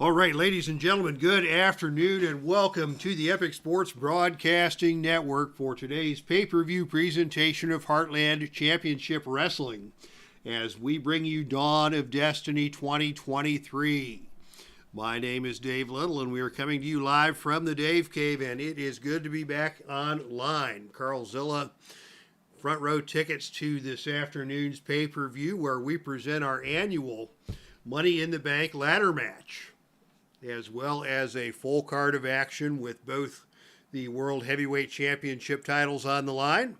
All right, ladies and gentlemen, good afternoon and welcome to the Epic Sports Broadcasting Network for today's pay-per-view presentation of Heartland Championship Wrestling as we bring you Dawn of Destiny 2023. My name is Dave Little and we are coming to you live from the Dave Cave, and it is good to be back online. Carl Zilla, front row tickets to this afternoon's pay-per-view where we present our annual Money in the Bank ladder match, as well as a full card of action with both the World Heavyweight Championship titles on the line.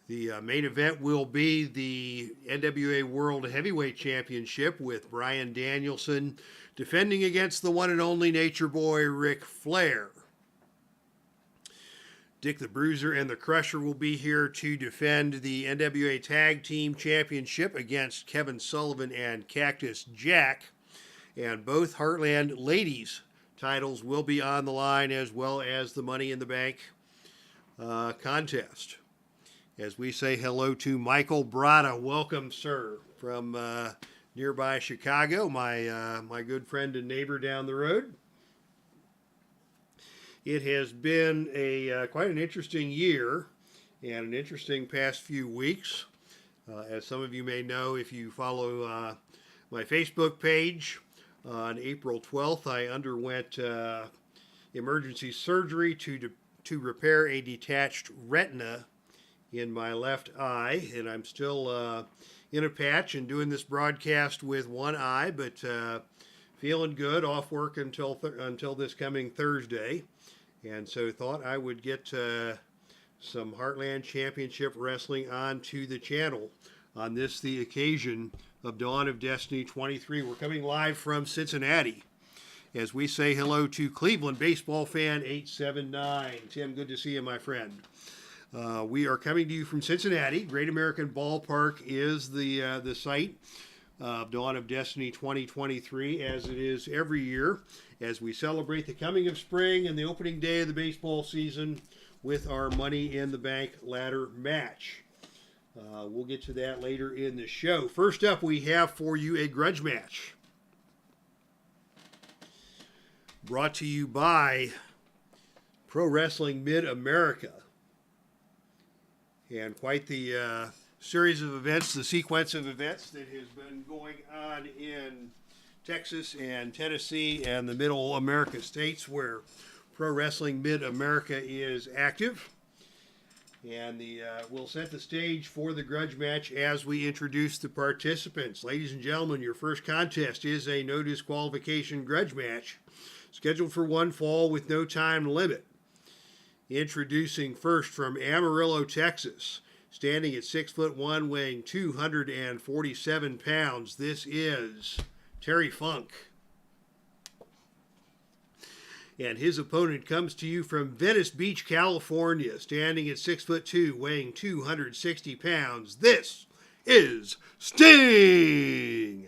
The main event will be the NWA World Heavyweight Championship with Bryan Danielson defending against the one and only Nature Boy Ric Flair. Dick the Bruiser and the Crusher will be here to defend the NWA Tag Team Championship against Kevin Sullivan and Cactus Jack. And both Heartland ladies titles will be on the line, as well as the Money in the Bank contest. As we say hello to Michael Brada, welcome, sir, from nearby Chicago, my good friend and neighbor down the road. It has been quite an interesting year and an interesting past few weeks. As some of you may know, if you follow my Facebook page, on April 12th, I underwent emergency surgery to repair a detached retina in my left eye, and I'm still in a patch and doing this broadcast with one eye, but feeling good, off work until this coming Thursday, and so thought I would get some Heartland Championship Wrestling onto the channel on this, the occasion of Dawn of Destiny 23. We're coming live from Cincinnati as we say hello to Cleveland baseball fan 879. Tim, good to see you, my friend. We are coming to you from Cincinnati. Great American Ballpark is the site of Dawn of Destiny 2023, as it is every year, as we celebrate the coming of spring and the opening day of the baseball season with our Money in the Bank ladder match. We'll get to that later in the show. First up, we have for you a grudge match brought to you by Pro Wrestling Mid-America. And quite the series of events, the sequence of events that has been going on in Texas and Tennessee and the Middle America states where Pro Wrestling Mid-America is active. And we'll set the stage for the grudge match as we introduce the participants. Ladies and gentlemen, your first contest is a no disqualification grudge match scheduled for one fall with no time limit. Introducing first from Amarillo, Texas, standing at 6'1", weighing 247 pounds. This is Terry Funk. And his opponent comes to you from Venice Beach, California, standing at 6'2", weighing 260 pounds. This is Sting!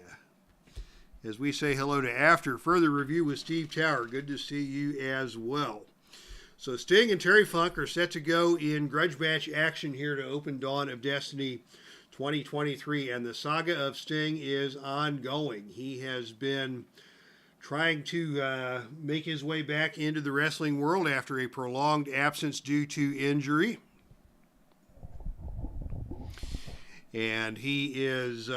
As we say hello to After Further Review with Steve Tower. Good to see you as well. So Sting and Terry Funk are set to go in grudge match action here to open Dawn of Destiny 2023. And the saga of Sting is ongoing. He has been trying to make his way back into the wrestling world after a prolonged absence due to injury. And he is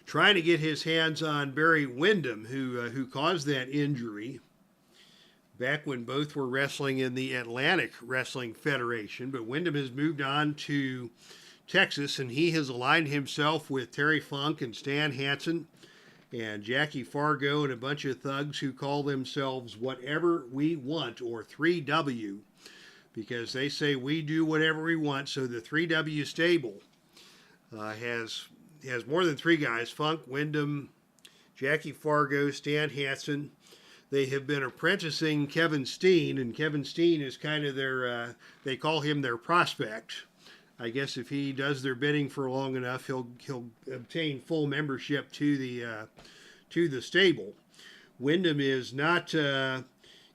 trying to get his hands on Barry Windham, who caused that injury back when both were wrestling in the Atlantic Wrestling Federation. But Windham has moved on to Texas, and he has aligned himself with Terry Funk and Stan Hansen and Jackie Fargo and a bunch of thugs who call themselves Whatever We Want, or 3W, because they say we do whatever we want. So the 3W stable has more than three guys: Funk, Windham, Jackie Fargo, Stan Hansen. They have been apprenticing Kevin Steen, and Kevin Steen is kind of their, they call him their prospect. I guess if he does their bidding for long enough, he'll obtain full membership to the stable. Windham is not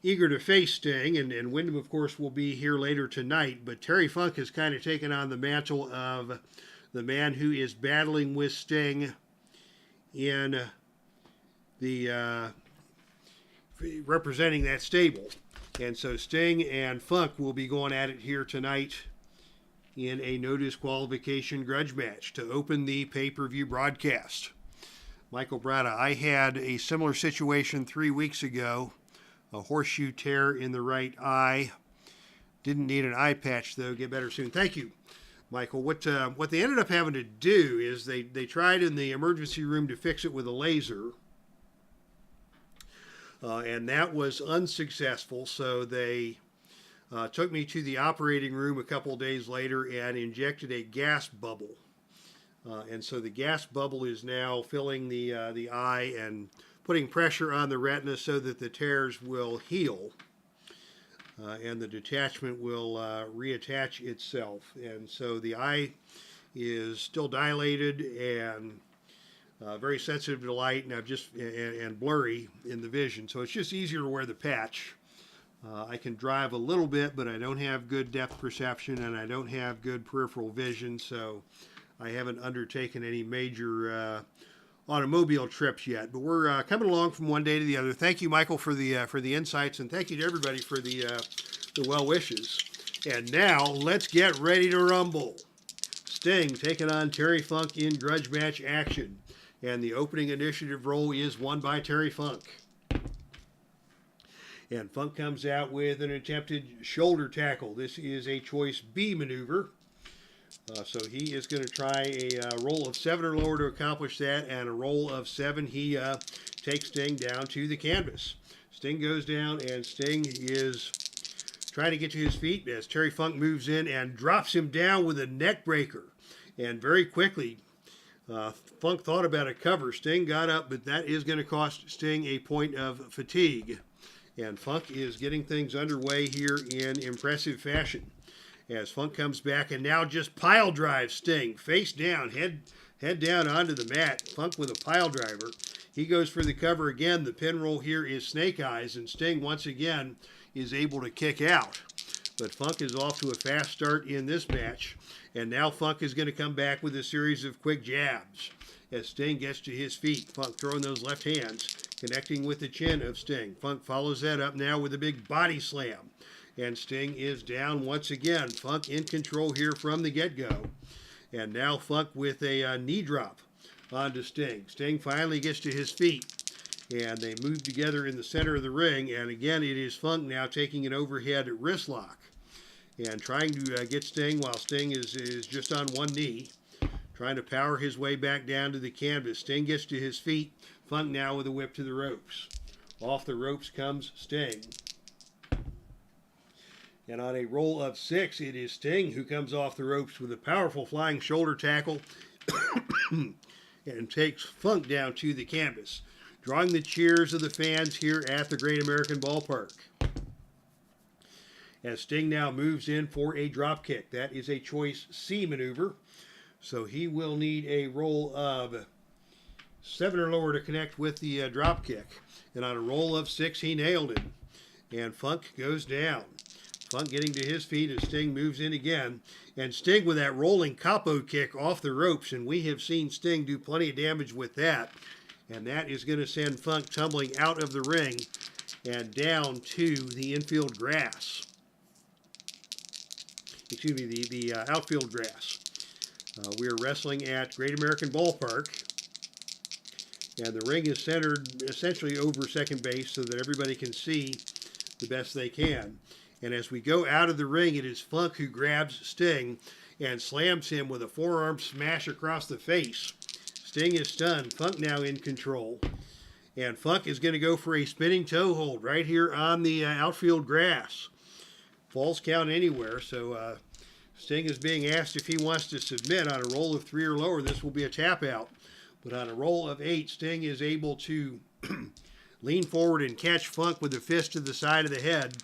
eager to face Sting, and Windham, of course, will be here later tonight. But Terry Funk has kind of taken on the mantle of the man who is battling with Sting in the representing that stable. And so Sting and Funk will be going at it here tonight in a no disqualification grudge match to open the pay-per-view broadcast. Michael Brada, I had a similar situation 3 weeks ago, a horseshoe tear in the right eye. Didn't need an eye patch though, get better soon. Thank you, Michael. What they ended up having to do is they tried in the emergency room to fix it with a laser. And that was unsuccessful, so they took me to the operating room a couple days later and injected a gas bubble. And so the gas bubble is now filling the eye and putting pressure on the retina so that the tears will heal and the detachment will reattach itself. And so the eye is still dilated and very sensitive to light, and blurry in the vision. So it's just easier to wear the patch. I can drive a little bit, but I don't have good depth perception and I don't have good peripheral vision, so I haven't undertaken any major automobile trips yet. But we're coming along from one day to the other. Thank you, Michael, for the insights, and thank you to everybody for the well wishes. And now let's get ready to rumble. Sting taking on Terry Funk in grudge match action. And the opening initiative role is won by Terry Funk. And Funk comes out with an attempted shoulder tackle. This is a choice B maneuver. So he is going to try a roll of 7 or lower to accomplish that. And a roll of 7, he takes Sting down to the canvas. Sting goes down, and Sting is trying to get to his feet as Terry Funk moves in and drops him down with a neck breaker. And very quickly, Funk thought about a cover. Sting got up, but that is going to cost Sting a point of fatigue. And Funk is getting things underway here in impressive fashion. As Funk comes back and now just pile drives Sting. Face down, head down onto the mat. Funk with a pile driver. He goes for the cover again. The pin roll here is Snake Eyes, and Sting once again is able to kick out. But Funk is off to a fast start in this match. And now Funk is going to come back with a series of quick jabs as Sting gets to his feet. Funk throwing those left hands, connecting with the chin of Sting. Funk follows that up now with a big body slam. And Sting is down once again. Funk in control here from the get-go. And now Funk with a knee drop onto Sting. Sting finally gets to his feet. And they move together in the center of the ring. And again, it is Funk now taking an overhead wrist lock and trying to get Sting while Sting is just on one knee, trying to power his way back down to the canvas. Sting gets to his feet. Funk now with a whip to the ropes. Off the ropes comes Sting. And on a roll of 6, it is Sting who comes off the ropes with a powerful flying shoulder tackle and takes Funk down to the canvas, drawing the cheers of the fans here at the Great American Ballpark. As Sting now moves in for a drop kick. That is a choice C maneuver. So he will need a roll of 7 or lower to connect with the drop kick. And on a roll of 6, he nailed it. And Funk goes down. Funk getting to his feet as Sting moves in again. And Sting with that rolling capo kick off the ropes. And we have seen Sting do plenty of damage with that. And that is going to send Funk tumbling out of the ring and down to the infield grass. Excuse me, the outfield grass. We are wrestling at Great American Ballpark. And the ring is centered essentially over second base so that everybody can see the best they can. And as we go out of the ring, it is Funk who grabs Sting and slams him with a forearm smash across the face. Sting is stunned. Funk now in control. And Funk is going to go for a spinning toe hold right here on the outfield grass. Falls count anywhere, so Sting is being asked if he wants to submit. On a roll of 3 or lower, this will be a tap out. But on a roll of 8, Sting is able to lean forward and catch Funk with a fist to the side of the head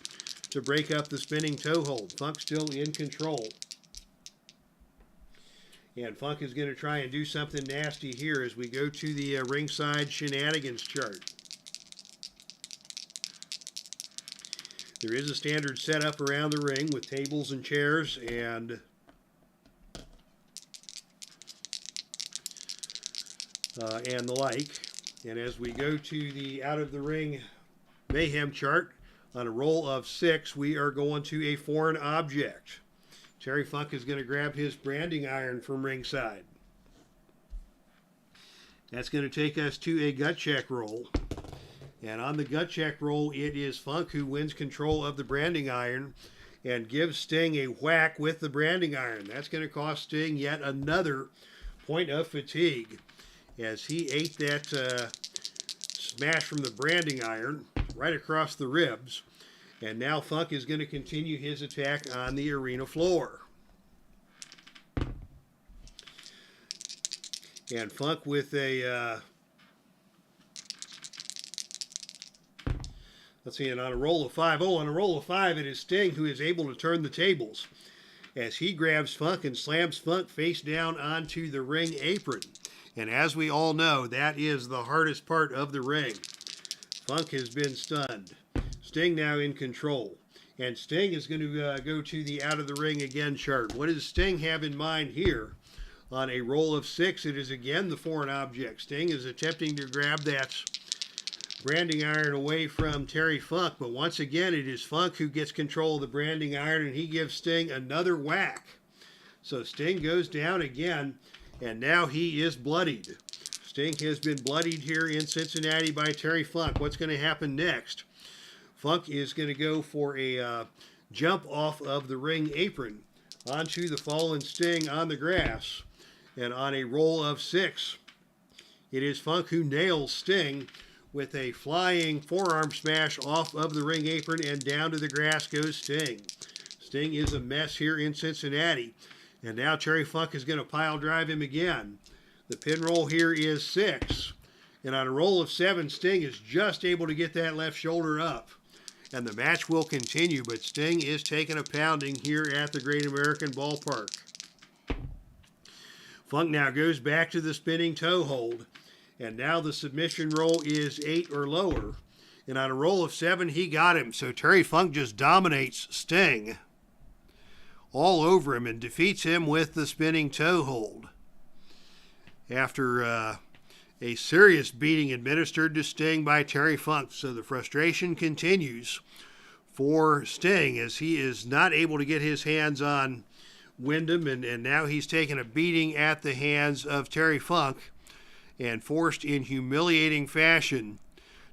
to break up the spinning toe hold. Funk still in control. And Funk is going to try and do something nasty here as we go to the ringside shenanigans chart. There is a standard setup around the ring with tables and chairs and and the like. And as we go to the out of the ring mayhem chart, on a roll of 6, we are going to a foreign object. Terry Funk is going to grab his branding iron from ringside. That's going to take us to a gut check roll. And on the gut check roll, it is Funk who wins control of the branding iron and gives Sting a whack with the branding iron. That's going to cost Sting yet another point of fatigue, as he ate that smash from the branding iron right across the ribs. And now Funk is going to continue his attack on the arena floor. And Funk with a, let's see, and on a roll of 5. Oh, on a roll of 5, it is Sting who is able to turn the tables, as he grabs Funk and slams Funk face down onto the ring apron. And as we all know, that is the hardest part of the ring. Funk has been stunned. Sting now in control. And Sting is going to go to the out of the ring again chart. What does Sting have in mind here? On a roll of 6, it is again the foreign object. Sting is attempting to grab that branding iron away from Terry Funk, but once again it is Funk who gets control of the branding iron, and he gives Sting another whack. So Sting goes down again, and now he is bloodied. Sting has been bloodied here in Cincinnati by Terry Funk. What's going to happen next? Funk is going to go for a jump off of the ring apron onto the fallen Sting on the grass. And on a roll of 6, it is Funk who nails Sting with a flying forearm smash off of the ring apron, and down to the grass goes Sting. Sting is a mess here in Cincinnati. And now Terry Funk is going to pile drive him again. The pin roll here is 6. And on a roll of 7, Sting is just able to get that left shoulder up. And the match will continue, but Sting is taking a pounding here at the Great American Ballpark. Funk now goes back to the spinning toe hold. And now the submission roll is 8 or lower. And on a roll of 7, he got him. So Terry Funk just dominates Sting all over him and defeats him with the spinning toe hold. After a serious beating administered to Sting by Terry Funk. So the frustration continues for Sting, as he is not able to get his hands on Windham, and now he's taken a beating at the hands of Terry Funk and forced in humiliating fashion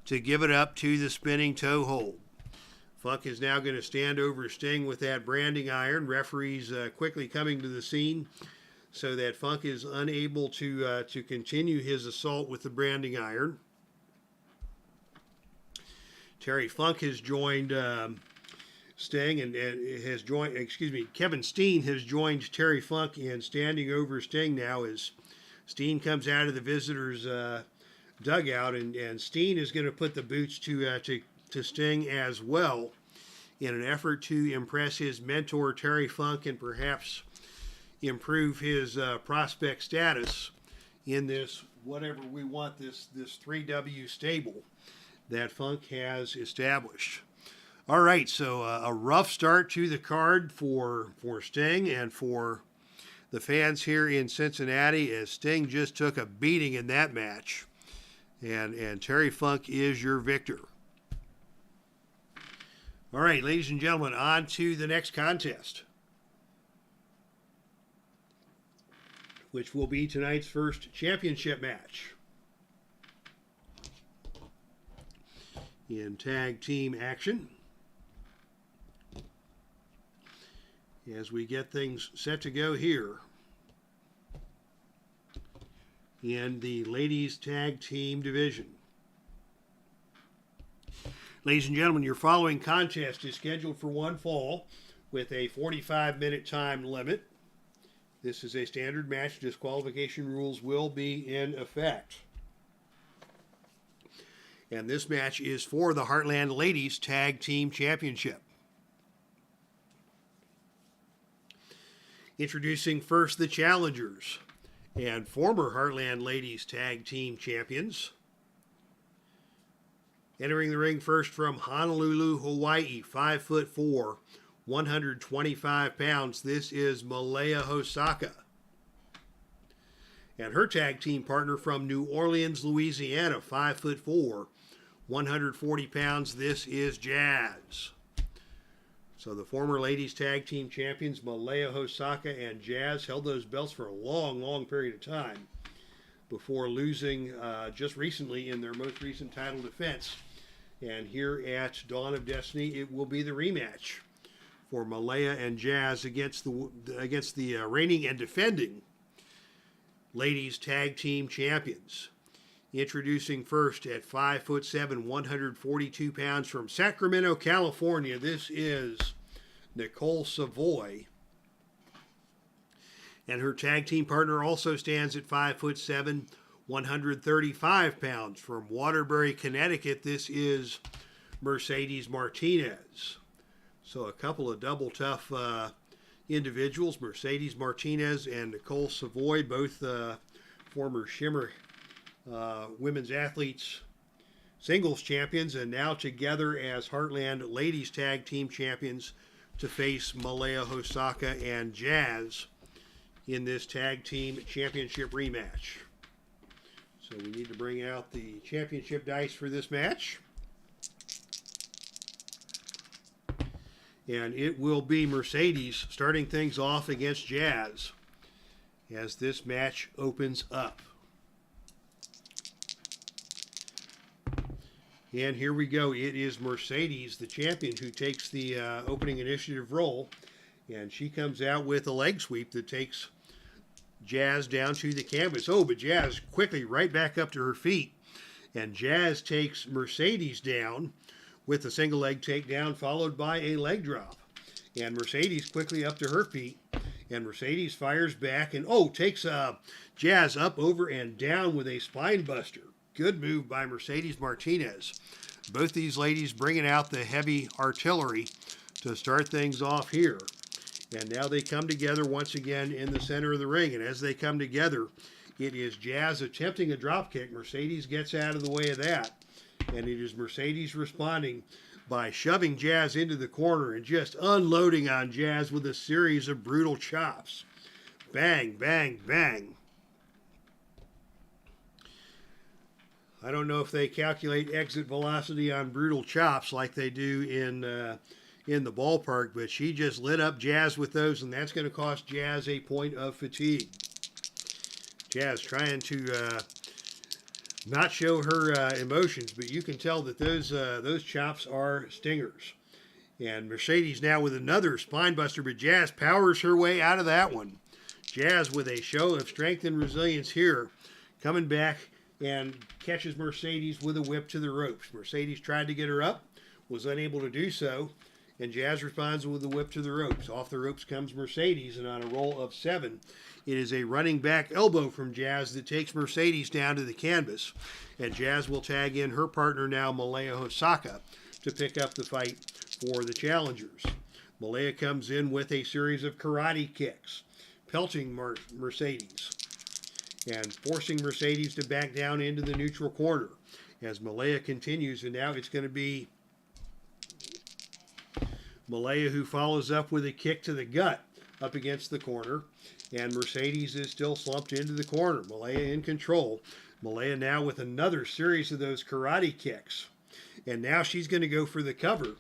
to give it up to the spinning toe hold. Funk is now going to stand over Sting with that branding iron. Referees quickly coming to the scene so that Funk is unable to continue his assault with the branding iron. Terry Funk has joined Sting and has joined, Kevin Steen has joined Terry Funk in standing over Sting now, as Steen comes out of the visitors' dugout, and Steen is going to put the boots to Sting as well, in an effort to impress his mentor Terry Funk and perhaps improve his prospect status in this whatever we want, this 3W stable that Funk has established. All right, so a rough start to the card for Sting and for the fans here in Cincinnati, as Sting just took a beating in that match, and Terry Funk is your victor. All right, ladies and gentlemen, on to the next contest, which will be tonight's first championship match in tag team action. As we get things set to go here in the ladies tag team division. Ladies and gentlemen, your following contest is scheduled for one fall with a 45-minute time limit. This is a standard match. Disqualification rules will be in effect. And this match is for the Heartland Ladies Tag Team Championship. Introducing first the challengers and former Heartland Ladies Tag Team Champions. Entering the ring first from Honolulu, Hawaii, 5'4", 125 pounds. This is MALIA HOSAKA. And her tag team partner from New Orleans, Louisiana, 5'4", 140 pounds. This is Jazz. So the former ladies tag team champions, MALIA, HOSAKA, and Jazz, held those belts for a long, long period of time before losing just recently in their most recent title defense. And here at Dawn of Destiny, it will be the rematch for MALIA and Jazz against the reigning and defending ladies tag team champions. Introducing first at 5'7", 142 pounds from Sacramento, California. This is NICOLE SAVOY. And her tag team partner also stands at 5'7", 135 pounds from Waterbury, Connecticut. This is Mercedes Martinez. So a couple of double tough individuals, Mercedes Martinez and NICOLE SAVOY, both former Shimmer women's athletes singles champions, and now together as Heartland ladies tag team champions to face MALIA, HOSAKA, and Jazz in this tag team championship rematch. So we need to bring out the championship dice for this match. And it will be Mercedes starting things off against Jazz as this match opens up. And here we go. It is Mercedes, the champion, who takes the opening initiative role. And she comes out with a leg sweep that takes Jazz down to the canvas. Oh, but Jazz quickly right back up to her feet. And Jazz takes Mercedes down with a single leg takedown followed by a leg drop. And Mercedes quickly up to her feet. And Mercedes fires back and, takes Jazz up, over, and down with a spine buster. Good move by Mercedes Martinez. Both these ladies bringing out the heavy artillery to start things off here. And now they come together once again in the center of the ring. And as they come together, it is Jazz attempting a drop kick. Mercedes gets out of the way of that. And it is Mercedes responding by shoving Jazz into the corner and just unloading on Jazz with a series of brutal chops. Bang, bang, bang. I don't know if they calculate exit velocity on brutal chops like they do in the ballpark, but she just lit up Jazz with those, and that's going to cost Jazz a point of fatigue. Jazz trying to not show her emotions, but you can tell that those chops are stingers. And Mercedes now with another spine buster, but Jazz powers her way out of that one. Jazz with a show of strength and resilience here, coming back and catches Mercedes with a whip to the ropes. Mercedes tried to get her up, was unable to do so, and Jazz responds with a whip to the ropes. Off the ropes comes Mercedes, and on a roll of 7, it is a running back elbow from Jazz that takes Mercedes down to the canvas. And Jazz will tag in her partner now, MALIA HOSAKA, to pick up the fight for the challengers. MALIA comes in with a series of karate kicks, pelting Mercedes and forcing Mercedes to back down into the neutral corner. As MALIA continues, and now it's going to be MALIA who follows up with a kick to the gut up against the corner. And Mercedes is still slumped into the corner. MALIA in control. MALIA now with another series of those karate kicks. And now she's going to go for the cover.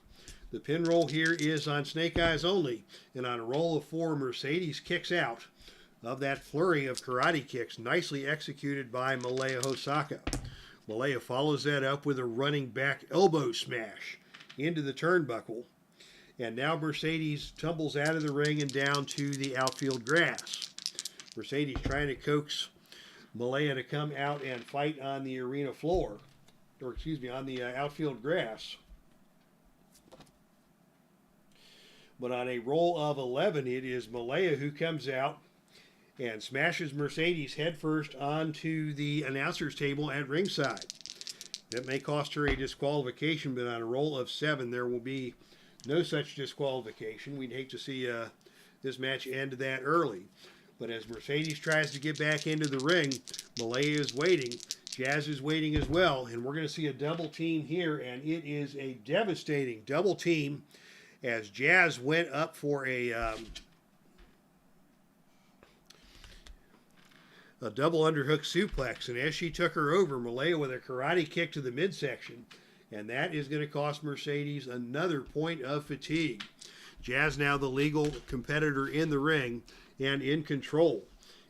The pin roll here is on snake eyes only. And on a roll of 4, Mercedes kicks out of that flurry of karate kicks, nicely executed by MALIA HOSAKA. MALIA follows that up with a running back elbow smash into the turnbuckle. And now Mercedes tumbles out of the ring and down to the outfield grass. Mercedes trying to coax MALIA to come out and fight on the arena floor, or excuse me, on the outfield grass. But on a roll of 11, it is MALIA who comes out and smashes Mercedes headfirst onto the announcer's table at ringside. That may cost her a disqualification, but on a roll of 7, there will be no such disqualification. We'd hate to see this match end that early. But as Mercedes tries to get back into the ring, MALIA is waiting. Jazz is waiting as well. And we're going to see a double team here. And it is a devastating double team as Jazz went up for a a double underhook suplex. And as she took her over, MALIA with a karate kick to the midsection. And that is going to cost Mercedes another point of fatigue. Jazz now the legal competitor in the ring and in control,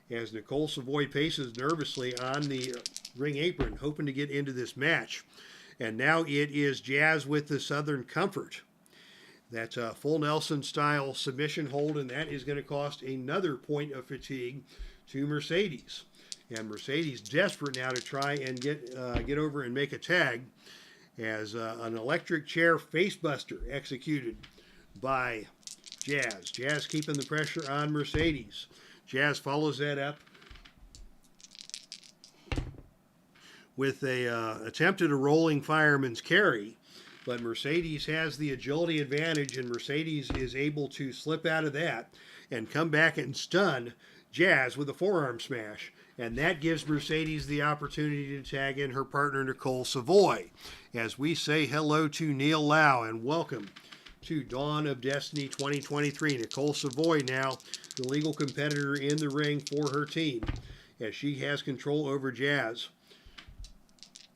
as NICOLE SAVOY paces nervously on the ring apron, hoping to get into this match. And now it is Jazz with the Southern Comfort. That's a full Nelson style submission hold, and that is going to cost another point of fatigue to Mercedes. And Mercedes desperate now to try and get over and make a tag, as an electric chair facebuster executed by Jazz. Jazz keeping the pressure on Mercedes. Jazz follows that up with a attempt at a rolling fireman's carry, but Mercedes has the agility advantage, and Mercedes is able to slip out of that and come back and stun Jazz with a forearm smash. And that gives Mercedes the opportunity to tag in her partner NICOLE SAVOY, as we say hello to Neil Lau and welcome to Dawn of Destiny 2023. NICOLE SAVOY now the legal competitor in the ring for her team, as she has control over Jazz.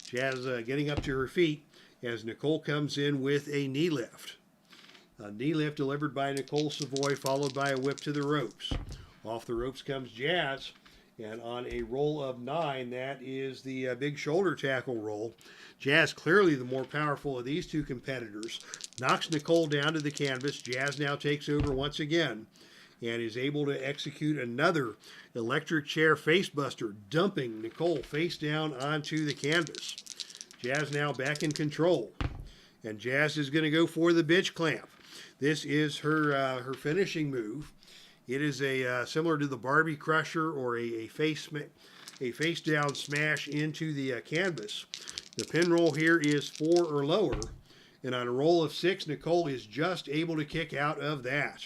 Jazz getting up to her feet as NICOLE comes in with a knee lift. A knee lift delivered by NICOLE SAVOY, followed by a whip to the ropes. Off the ropes comes Jazz, and on a roll of 9, that is the big shoulder tackle roll. Jazz clearly the more powerful of these two competitors. Knocks NICOLE down to the canvas. Jazz now takes over once again and is able to execute another electric chair facebuster, dumping NICOLE face down onto the canvas. Jazz now back in control, and Jazz is going to go for the bitch clamp. This is her finishing move. It is a similar to the Barbie Crusher, or a face down smash into the canvas. The pin roll here is 4 or lower, and on a roll of 6, NICOLE is just able to kick out of that.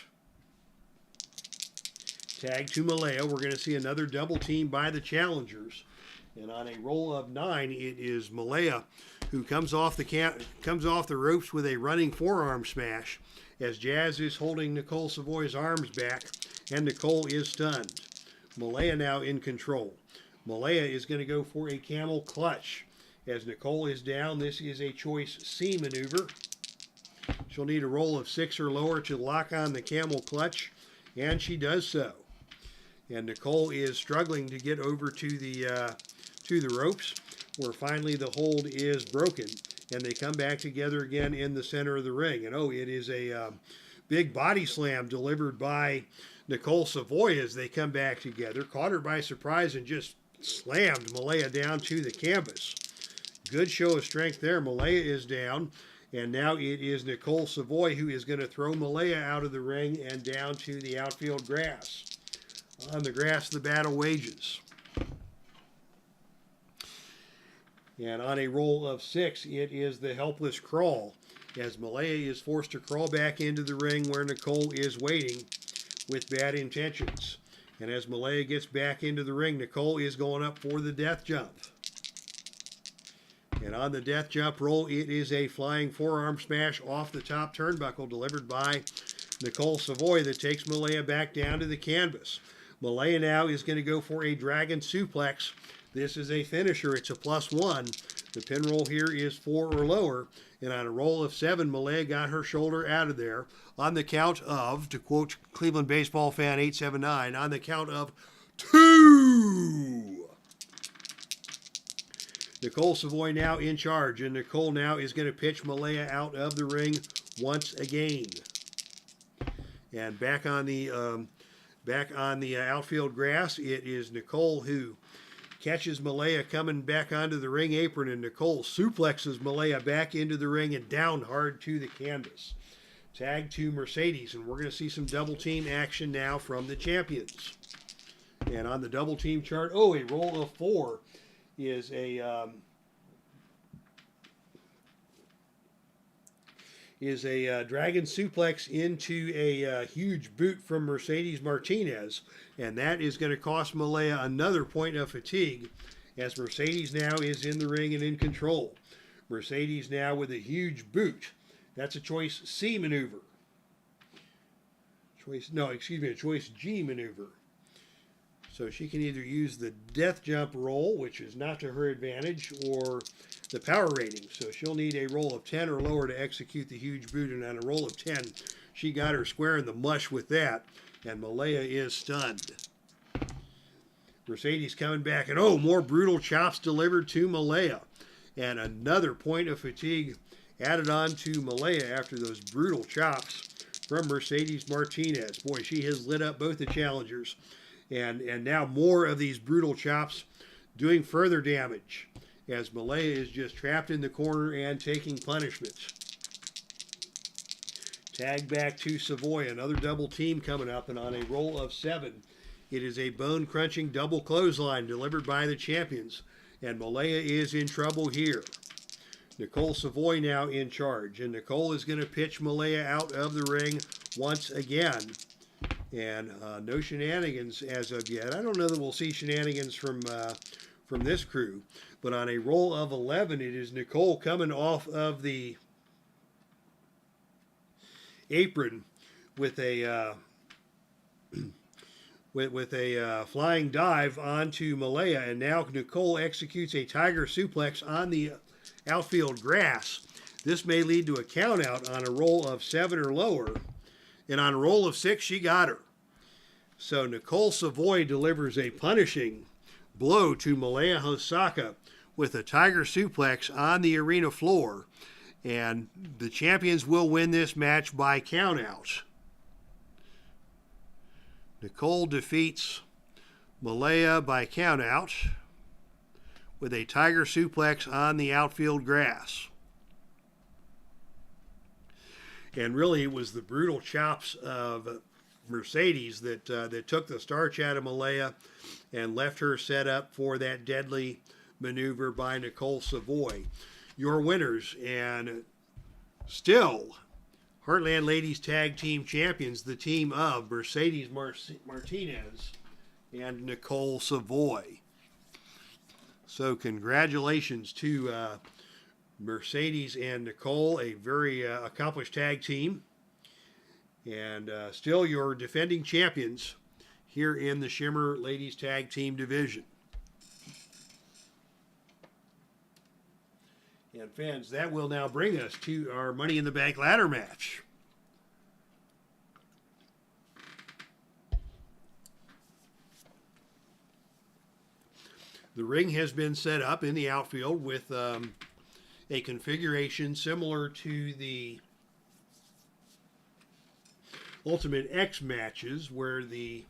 Tag to MALIA. We're going to see another double team by the challengers, and on a roll of 9, it is MALIA who comes off the ropes with a running forearm smash, as Jazz is holding NICOLE SAVOY's arms back, and NICOLE is stunned. MALIA now in control. MALIA is going to go for a camel clutch. As NICOLE is down, this is a choice C maneuver. She'll need a roll of 6 or lower to lock on the camel clutch, and she does so. And NICOLE is struggling to get over to the ropes, where finally the hold is broken, and they come back together again in the center of the ring. And it is a big body slam delivered by NICOLE SAVOY as they come back together. Caught her by surprise and just slammed MALIA down to the canvas. Good show of strength there. MALIA is down, and now it is NICOLE SAVOY who is going to throw MALIA out of the ring and down to the outfield grass. On the grass, the battle wages. And on a roll of 6, it is the helpless crawl, as MALIA is forced to crawl back into the ring where NICOLE is waiting with bad intentions. And as MALIA gets back into the ring, NICOLE is going up for the death jump. And on the death jump roll, it is a flying forearm smash off the top turnbuckle delivered by NICOLE SAVOY that takes MALIA back down to the canvas. MALIA now is going to go for a dragon suplex. This is a finisher. It's a +1. The pin roll here is 4 or lower. And on a roll of 7, MALIA got her shoulder out of there on the count of, to quote Cleveland baseball fan 879, on the count of 2. NICOLE SAVOY now in charge, and NICOLE now is going to pitch MALIA out of the ring once again. And back on the outfield grass, it is NICOLE who catches MALIA coming back onto the ring apron, and NICOLE suplexes MALIA back into the ring and down hard to the canvas. Tag to Mercedes, and we're going to see some double team action now from the champions. And on the double team chart, a roll of 4 is a dragon suplex into a huge boot from Mercedes Martinez, and that is going to cost MALIA another point of fatigue, as Mercedes now is in the ring and in control. Mercedes now with a huge boot. That's a choice C maneuver. A choice G maneuver. So she can either use the death jump roll, which is not to her advantage, or the power rating. So she'll need a roll of 10 or lower to execute the huge boot, and on a roll of 10, she got her square in the mush with that, and MALIA is stunned. Mercedes coming back, and oh, more brutal chops delivered to MALIA. And another point of fatigue added on to MALIA after those brutal chops from Mercedes Martinez. Boy, she has lit up both the challengers. And now more of these brutal chops doing further damage as MALIA is just trapped in the corner and taking punishments. Tag back to SAVOY, another double team coming up, and on a roll of 7, it is a bone-crunching double clothesline delivered by the champions, and MALIA is in trouble here. NICOLE SAVOY now in charge, and NICOLE is going to pitch MALIA out of the ring once again. And no shenanigans as of yet. I don't know that we'll see shenanigans from this crew. But on a roll of 11, it is NICOLE coming off of the apron with a with a flying dive onto MALIA. And now NICOLE executes a tiger suplex on the outfield grass. This may lead to a count out on a roll of 7 or lower. And on a roll of 6, she got her. So NICOLE SAVOY delivers a punishing blow to MALIA HOSAKA with a tiger suplex on the arena floor. And the champions will win this match by countout. NICOLE defeats MALIA by countout with a tiger suplex on the outfield grass. And really, it was the brutal chops of Mercedes that took the starch out of MALIA and left her set up for that deadly maneuver by NICOLE SAVOY. Your winners, and still Heartland Ladies Tag Team Champions, the team of Mercedes Martinez and NICOLE SAVOY. So congratulations to Mercedes and NICOLE, a very accomplished tag team, and still your defending champions here in the Shimmer Ladies Tag Team Division. And fans, that will now bring us to our Money in the Bank ladder match. The ring has been set up in the outfield with a configuration similar to the Ultimate X matches, where the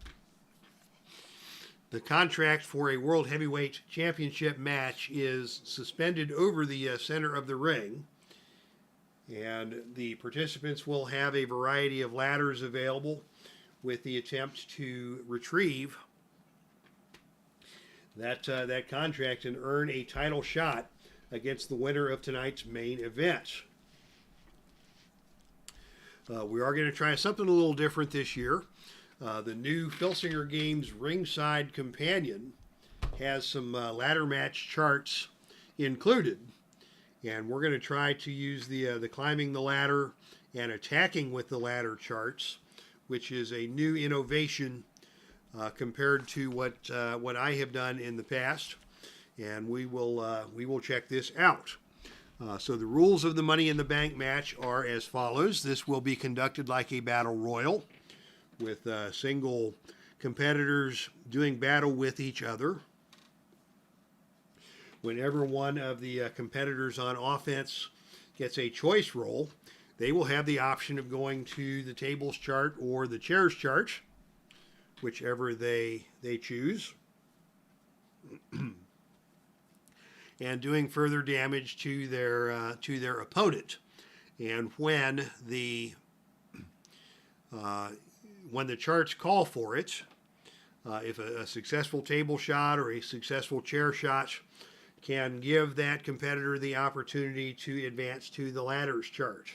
contract for a World Heavyweight Championship match is suspended over the center of the ring, and the participants will have a variety of ladders available with the attempt to retrieve that contract and earn a title shot against the winner of tonight's main event. We are going to try something a little different this year. The new Filsinger Games Ringside Companion has some ladder match charts included, and we're going to try to use the climbing the ladder and attacking with the ladder charts, which is a new innovation compared to what I have done in the past, and we will check this out. So the rules of the Money in the Bank match are as follows. This will be conducted like a battle royal, with single competitors doing battle with each other. Whenever one of the competitors on offense gets a choice roll, they will have the option of going to the tables chart or the chairs chart, whichever they choose, and doing further damage to their opponent. And when the charts call for it, if a successful table shot or a successful chair shot can give that competitor the opportunity to advance to the ladders chart.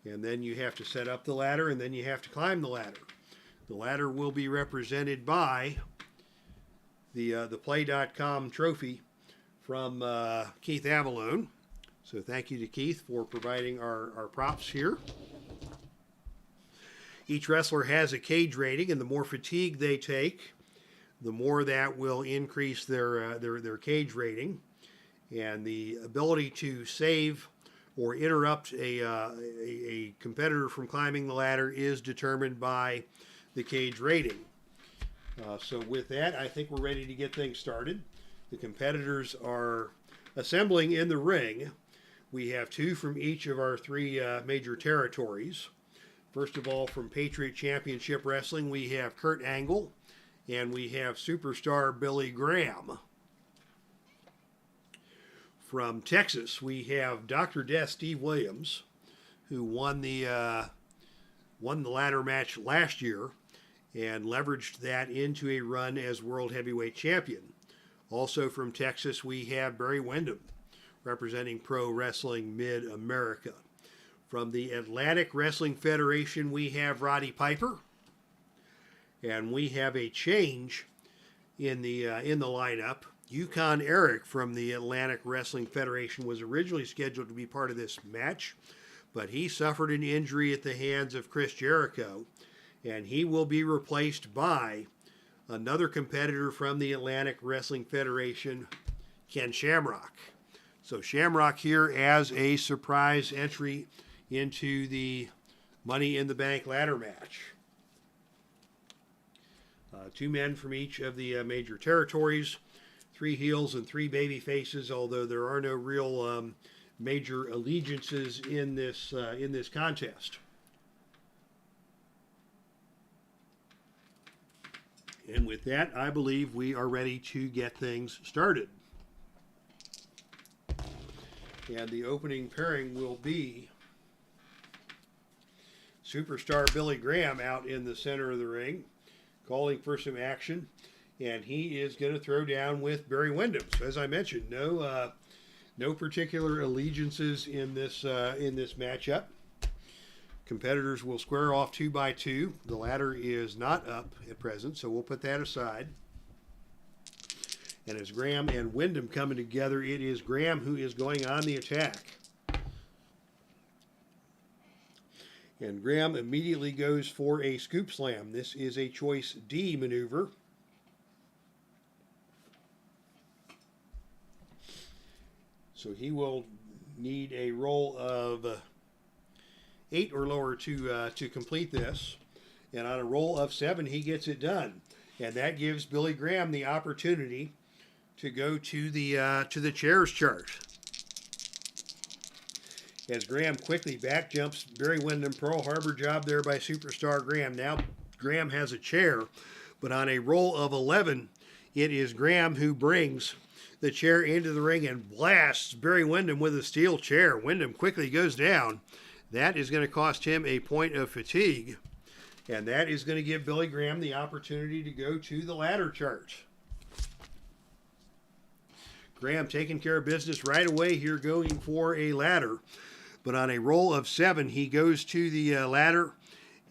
And then you have to set up the ladder, and then you have to climb the ladder. The ladder will be represented by the Play.com trophy from Keith Avalone. So thank you to Keith for providing our props here. Each wrestler has a cage rating, and the more fatigue they take, the more that will increase their cage rating, and the ability to save or interrupt a competitor from climbing the ladder is determined by the cage rating. So with that, I think we're ready to get things started. The competitors are assembling in the ring. We have two from each of our three major territories. First of all, from Patriot Championship Wrestling, we have Kurt Angle, and we have superstar Billy Graham. From Texas, we have Dr. Death Steve Williams, who won the ladder match last year and leveraged that into a run as World Heavyweight Champion. Also from Texas, we have Barry Windham, representing Pro Wrestling Mid-America. From the Atlantic Wrestling Federation, we have Roddy Piper. And we have a change in the lineup. YUKON Eric from the Atlantic Wrestling Federation was originally scheduled to be part of this match, but he suffered an injury at the hands of Chris Jericho, and he will be replaced by another competitor from the Atlantic Wrestling Federation, Ken Shamrock. So Shamrock here as a surprise entry into the Money in the Bank ladder match. Two men from each of the major territories, 3 heels and 3 baby faces, although there are no real major allegiances in this contest. And with that, I believe we are ready to get things started. And the opening pairing will be superstar Billy Graham out in the center of the ring, calling for some action, and he is going to throw down with Barry Windham. So as I mentioned, no particular allegiances in this matchup. Competitors will square off 2 by 2. The ladder is not up at present, so we'll put that aside. And as Graham and Windham coming together, it is Graham who is going on the attack. And Graham immediately goes for a scoop slam. This is a choice D maneuver. So he will need a roll of 8 or lower to complete this. And on a roll of 7, he gets it done. And that gives Billy Graham the opportunity to go to the chairs chart. As Graham quickly back jumps Barry Windham. Pearl Harbor job there by superstar Graham. Now Graham has a chair, but on a roll of 11, it is Graham who brings the chair into the ring and blasts Barry Windham with a steel chair. Windham quickly goes down. That is going to cost him a point of fatigue, and that is going to give Billy Graham the opportunity to go to the ladder chart. Graham taking care of business right away here, going for a ladder. But on a roll of 7, he goes to the ladder,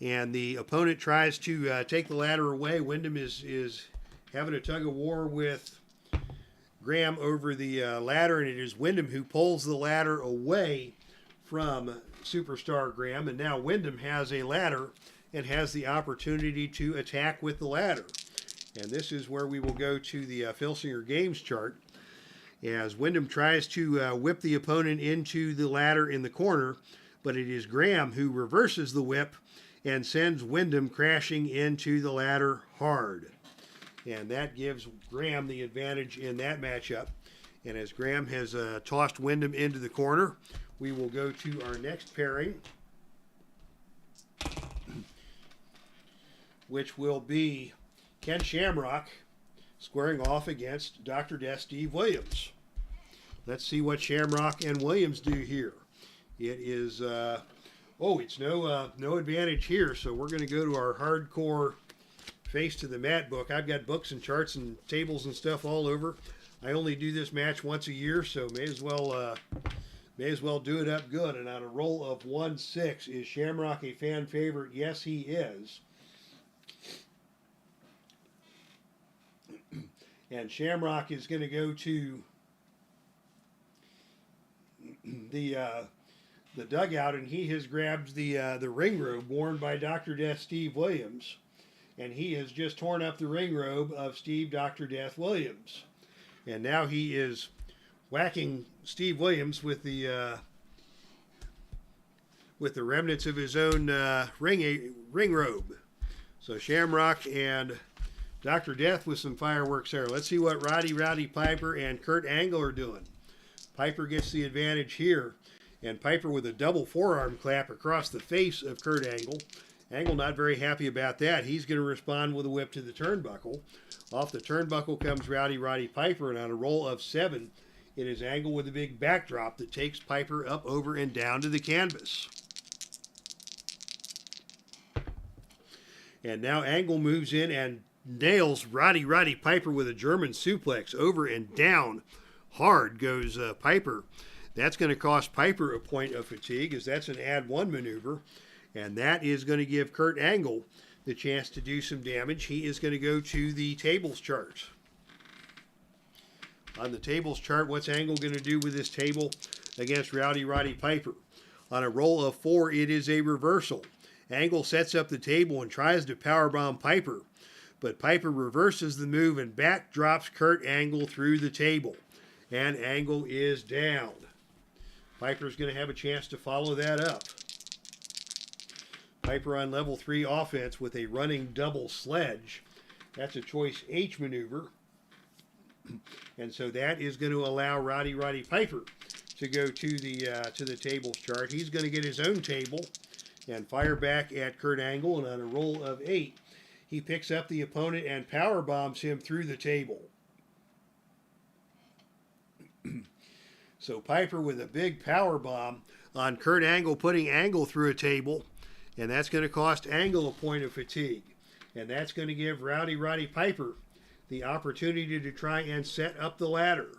and the opponent tries to take the ladder away. Windham is having a tug of war with Graham over the ladder, and it is Windham who pulls the ladder away from superstar Graham. And now Windham has a ladder and has the opportunity to attack with the ladder. And this is where we will go to the Filsinger games chart, as Windham tries to whip the opponent into the ladder in the corner, but it is Graham who reverses the whip and sends Windham crashing into the ladder hard. And that gives Graham the advantage in that matchup. And as Graham has tossed Windham into the corner, we will go to our next pairing, which will be Ken Shamrock squaring off against Dr. Death Steve Williams. Let's see what Shamrock and Williams do here. It is, it's no advantage here, so we're going to go to our hardcore face to the mat book. I've got books and charts and tables and stuff all over. I only do this match once a year, so may as well do it up good. And on a roll of 1-6, is Shamrock a fan favorite? Yes, he is. And Shamrock is going to go to the dugout, and he has grabbed the ring robe worn by Dr. Death Steve Williams. and he has just torn up the ring robe of Steve Dr. Death Williams. And now he is whacking Steve Williams with the remnants of his own ring robe. So Shamrock and Dr. Death with some fireworks there. Let's see what Rowdy Piper and Kurt Angle are doing. Piper gets the advantage here, and Piper with a double forearm clap across the face of Kurt Angle. Angle not very happy about that. He's going to respond with a whip to the turnbuckle. Off the turnbuckle comes Roddy Piper, and on a roll of 7, it is Angle with a big backdrop that takes Piper up, over, and down to the canvas. And now Angle moves in and nails Roddy Piper with a German suplex. Over and down hard goes Piper. That's going to cost Piper a point of fatigue, as that's an add 1 maneuver. And that is going to give Kurt Angle the chance to do some damage. He is going to go to the tables chart. On the tables chart, what's Angle going to do with this table against Roddy Piper? On a roll of 4, it is a reversal. Angle sets up the table and tries to powerbomb Piper, but Piper reverses the move and backdrops Kurt Angle through the table. And Angle is down. Piper's going to have a chance to follow that up. Piper on level 3 offense with a running double sledge. That's a choice H maneuver. And so that is going to allow Roddy Piper to go to the tables chart. He's going to get his own table and fire back at Kurt Angle. And on a roll of 8, he picks up the opponent and power bombs him through the table. So Piper with a big power bomb on Kurt Angle, putting Angle through a table. And that's going to cost Angle a point of fatigue. And that's going to give Roddy Piper the opportunity to try and set up the ladder.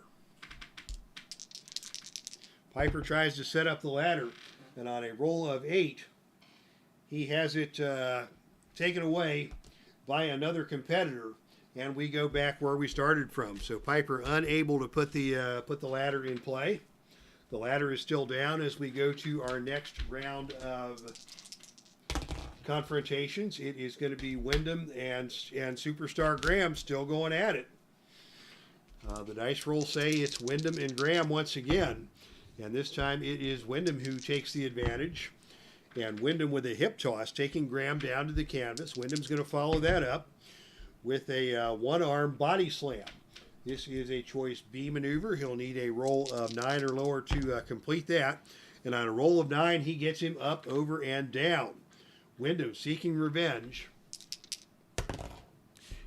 Piper tries to set up the ladder, and on a roll of 8, he has it taken away by another competitor, and we go back where we started from. So Piper unable to put the ladder in play. The ladder is still down as we go to our next round of confrontations. It is going to be Wyndham and Superstar Graham still going at it. The dice rolls say it's Wyndham and Graham once again, and this time it is Wyndham who takes the advantage, and Wyndham with a hip toss taking Graham down to the canvas. Wyndham's going to follow that up with a one-arm body slam. This is a choice B maneuver. He'll need a roll of 9 or lower to complete that, and on a roll of 9 he gets him up, over, and down. Wyndham seeking revenge.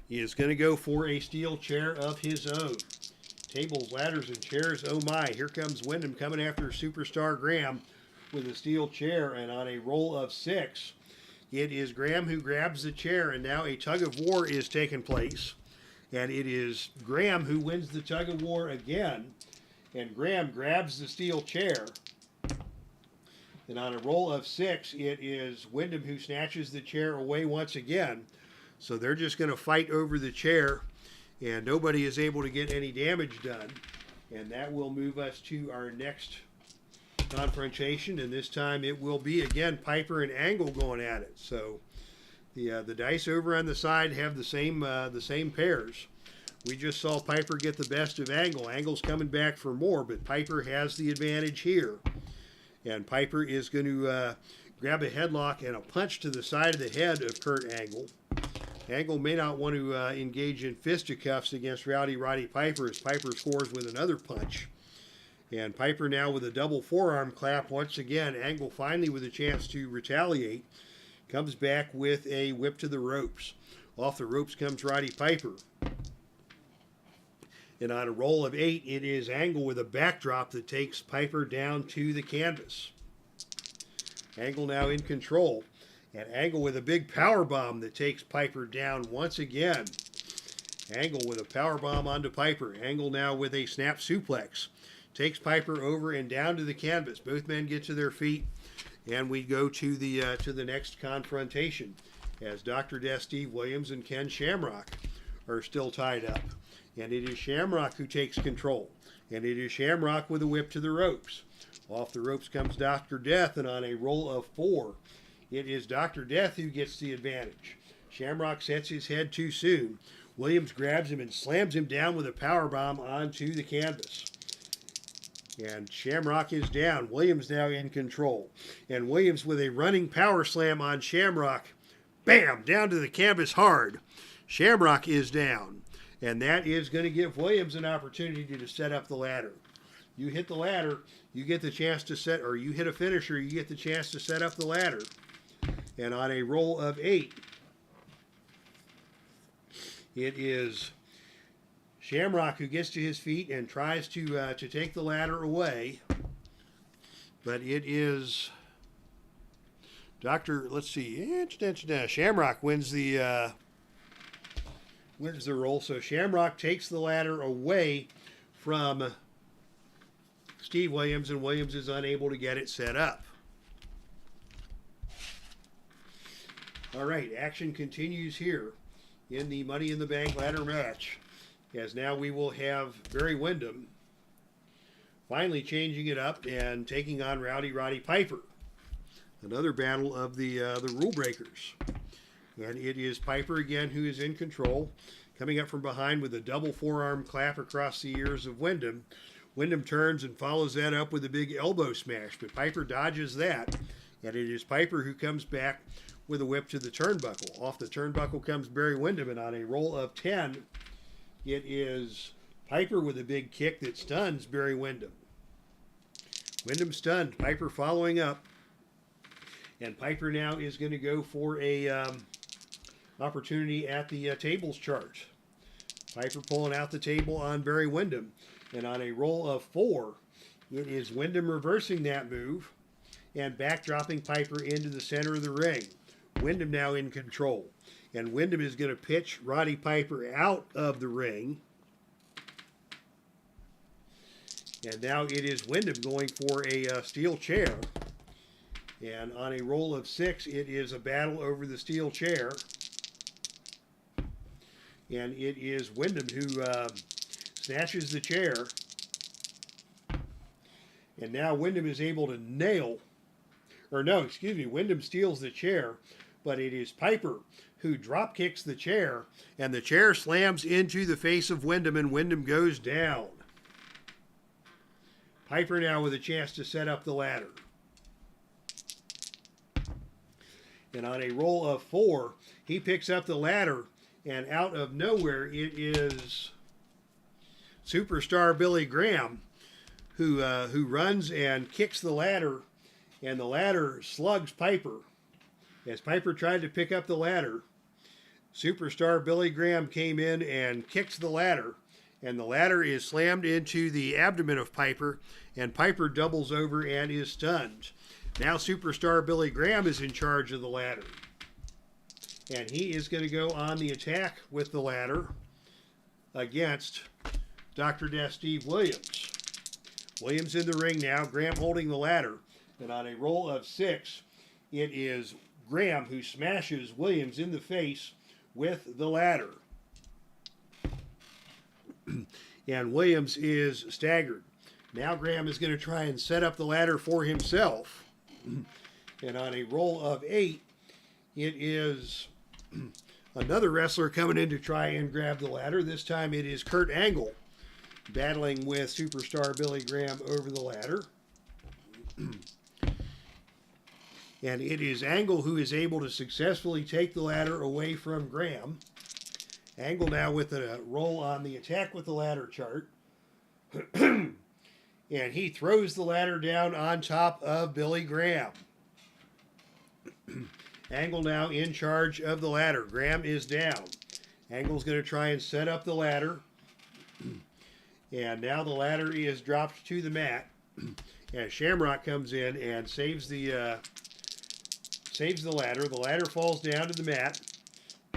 He is going to go for a steel chair of his own. Tables, ladders, and chairs, oh my. Here comes Wyndham coming after Superstar Graham with a steel chair, and on a roll of 6, it is Graham who grabs the chair, and now a tug of war is taking place. And it is Graham who wins the tug of war again, and Graham grabs the steel chair. And on a roll of 6, it is Wyndham who snatches the chair away once again. So they're just going to fight over the chair, and nobody is able to get any damage done. And that will move us to our next confrontation, and this time it will be again Piper and Angle going at it. So the dice over on the side have the same pairs. We just saw Piper get the best of Angle. Angle's coming back for more, but Piper has the advantage here. And Piper is going to grab a headlock and a punch to the side of the head of Kurt Angle. Angle may not want to engage in fisticuffs against Roddy Piper, as Piper scores with another punch. And Piper now with a double forearm clap once again. Angle finally with a chance to retaliate. Comes back with a whip to the ropes. Off the ropes comes Roddy Piper. And on a roll of 8, it is Angle with a backdrop that takes Piper down to the canvas. Angle now in control. And Angle with a big power bomb that takes Piper down once again. Angle with a power bomb onto Piper. Angle now with a snap suplex. Takes Piper over and down to the canvas. Both men get to their feet, and we go to the next confrontation, as Dr. Death Steve Williams and Ken Shamrock are still tied up. And it is Shamrock who takes control. And it is Shamrock with a whip to the ropes. Off the ropes comes Dr. Death, and on a roll of 4, it is Dr. Death who gets the advantage. Shamrock sets his head too soon. Williams grabs him and slams him down with a powerbomb onto the canvas. And Shamrock is down. Williams now in control. And Williams with a running power slam on Shamrock. Bam! Down to the canvas hard. Shamrock is down. And that is going to give Williams an opportunity to set up the ladder. You hit the ladder, you get the chance to set, or you hit a finisher, you get the chance to set up the ladder. And on a roll of 8, it is Shamrock who gets to his feet and tries to take the ladder away. But it is let's see, Shamrock wins the roll. So Shamrock takes the ladder away from Steve Williams, and Williams is unable to get it set up. All right, action continues here in the Money in the Bank ladder match, as now we will have Barry Windham finally changing it up and taking on Roddy Piper. Another battle of the rule breakers. And it is Piper again who is in control, coming up from behind with a double forearm clap across the ears of Windham. Windham turns and follows that up with a big elbow smash, but Piper dodges that, and it is Piper who comes back with a whip to the turnbuckle. Off the turnbuckle comes Barry Windham, and on a roll of 10, it is Piper with a big kick that stuns Barry Windham. Windham stunned, Piper following up, and Piper now is going to go for a opportunity at the tables charge. Piper pulling out the table on Barry Windham, and on a roll of 4, it is Windham reversing that move and backdropping Piper into the center of the ring. Windham now in control, and Windham is going to pitch Roddy Piper out of the ring. And now it is Windham going for a steel chair. And on a roll of 6, it is a battle over the steel chair. And it is Windham who snatches the chair. And now Windham is able to Windham steals the chair, but it is Piper who drop kicks the chair, and the chair slams into the face of Windham, and Windham goes down. Piper now with a chance to set up the ladder. And on a roll of 4, he picks up the ladder, and out of nowhere it is Superstar Billy Graham who runs and kicks the ladder, and the ladder slugs Piper. As Piper tried to pick up the ladder, Superstar Billy Graham came in and kicks the ladder, and the ladder is slammed into the abdomen of Piper, and Piper doubles over and is stunned. Now Superstar Billy Graham is in charge of the ladder, and he is going to go on the attack with the ladder against Dr. Death Steve Williams. Williams in the ring now, Graham holding the ladder, and on a roll of 6, it is Graham who smashes Williams in the face with the ladder. And Williams is staggered. Now Graham is going to try and set up the ladder for himself. And on a roll of 8, it is another wrestler coming in to try and grab the ladder. This time it is Kurt Angle battling with Superstar Billy Graham over the ladder. And it is Angle who is able to successfully take the ladder away from Graham. Angle now with a roll on the attack with the ladder chart. And he throws the ladder down on top of Billy Graham. Angle now in charge of the ladder. Graham is down. Angle's going to try and set up the ladder. And now the ladder is dropped to the mat. And Shamrock comes in and saves the ladder. The ladder falls down to the mat.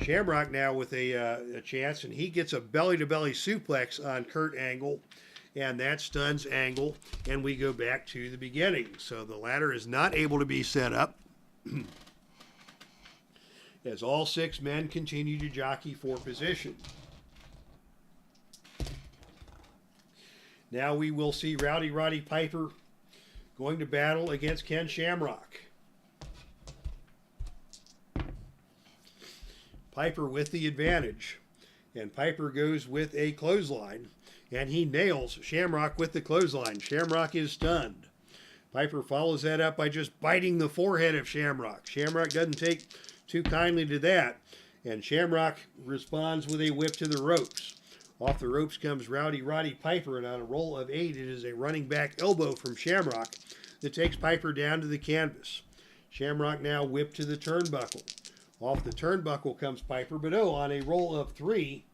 Shamrock now with a chance, and he gets a belly-to-belly suplex on Kurt Angle, and that stuns Angle, and we go back to the beginning. So the ladder is not able to be set up as all 6 men continue to jockey for position. Now we will see Roddy Piper going to battle against Ken Shamrock. Piper with the advantage. And Piper goes with a clothesline. And he nails Shamrock with the clothesline. Shamrock is stunned. Piper follows that up by just biting the forehead of Shamrock. Shamrock doesn't take too kindly to that. And Shamrock responds with a whip to the ropes. Off the ropes comes Roddy Piper, and on a roll of 8, it is a running back elbow from Shamrock that takes Piper down to the canvas. Shamrock now whipped to the turnbuckle. Off the turnbuckle comes Piper, but on a roll of 3,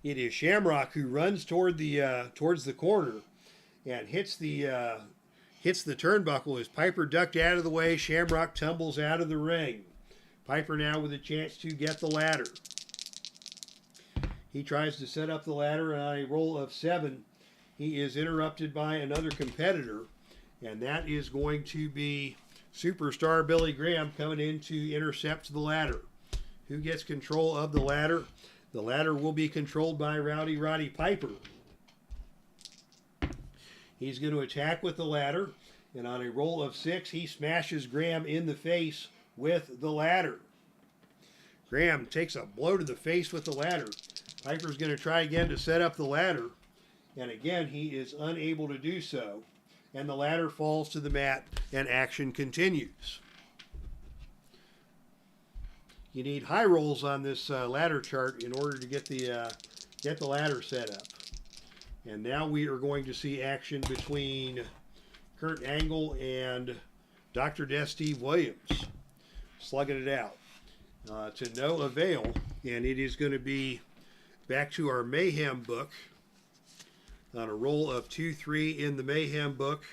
it is Shamrock who runs towards the corner and hits the turnbuckle as Piper ducked out of the way. Shamrock tumbles out of the ring. Piper now with a chance to get the ladder. He tries to set up the ladder, and on a roll of 7, he is interrupted by another competitor, and that is going to be Superstar Billy Graham coming in to intercept the ladder. Who gets control of the ladder? The ladder will be controlled by Roddy Piper. He's going to attack with the ladder, and on a roll of 6, he smashes Graham in the face with the ladder. Graham takes a blow to the face with the ladder. Piper's going to try again to set up the ladder, and again he is unable to do so, and the ladder falls to the mat, and action continues. You need high rolls on this ladder chart in order to get the ladder set up. And now we are going to see action between Kurt Angle and Dr. Death Steve Williams. Slugging it out. To no avail, and it is going to be back to our Mayhem book on a roll of 2-3 in the Mayhem book.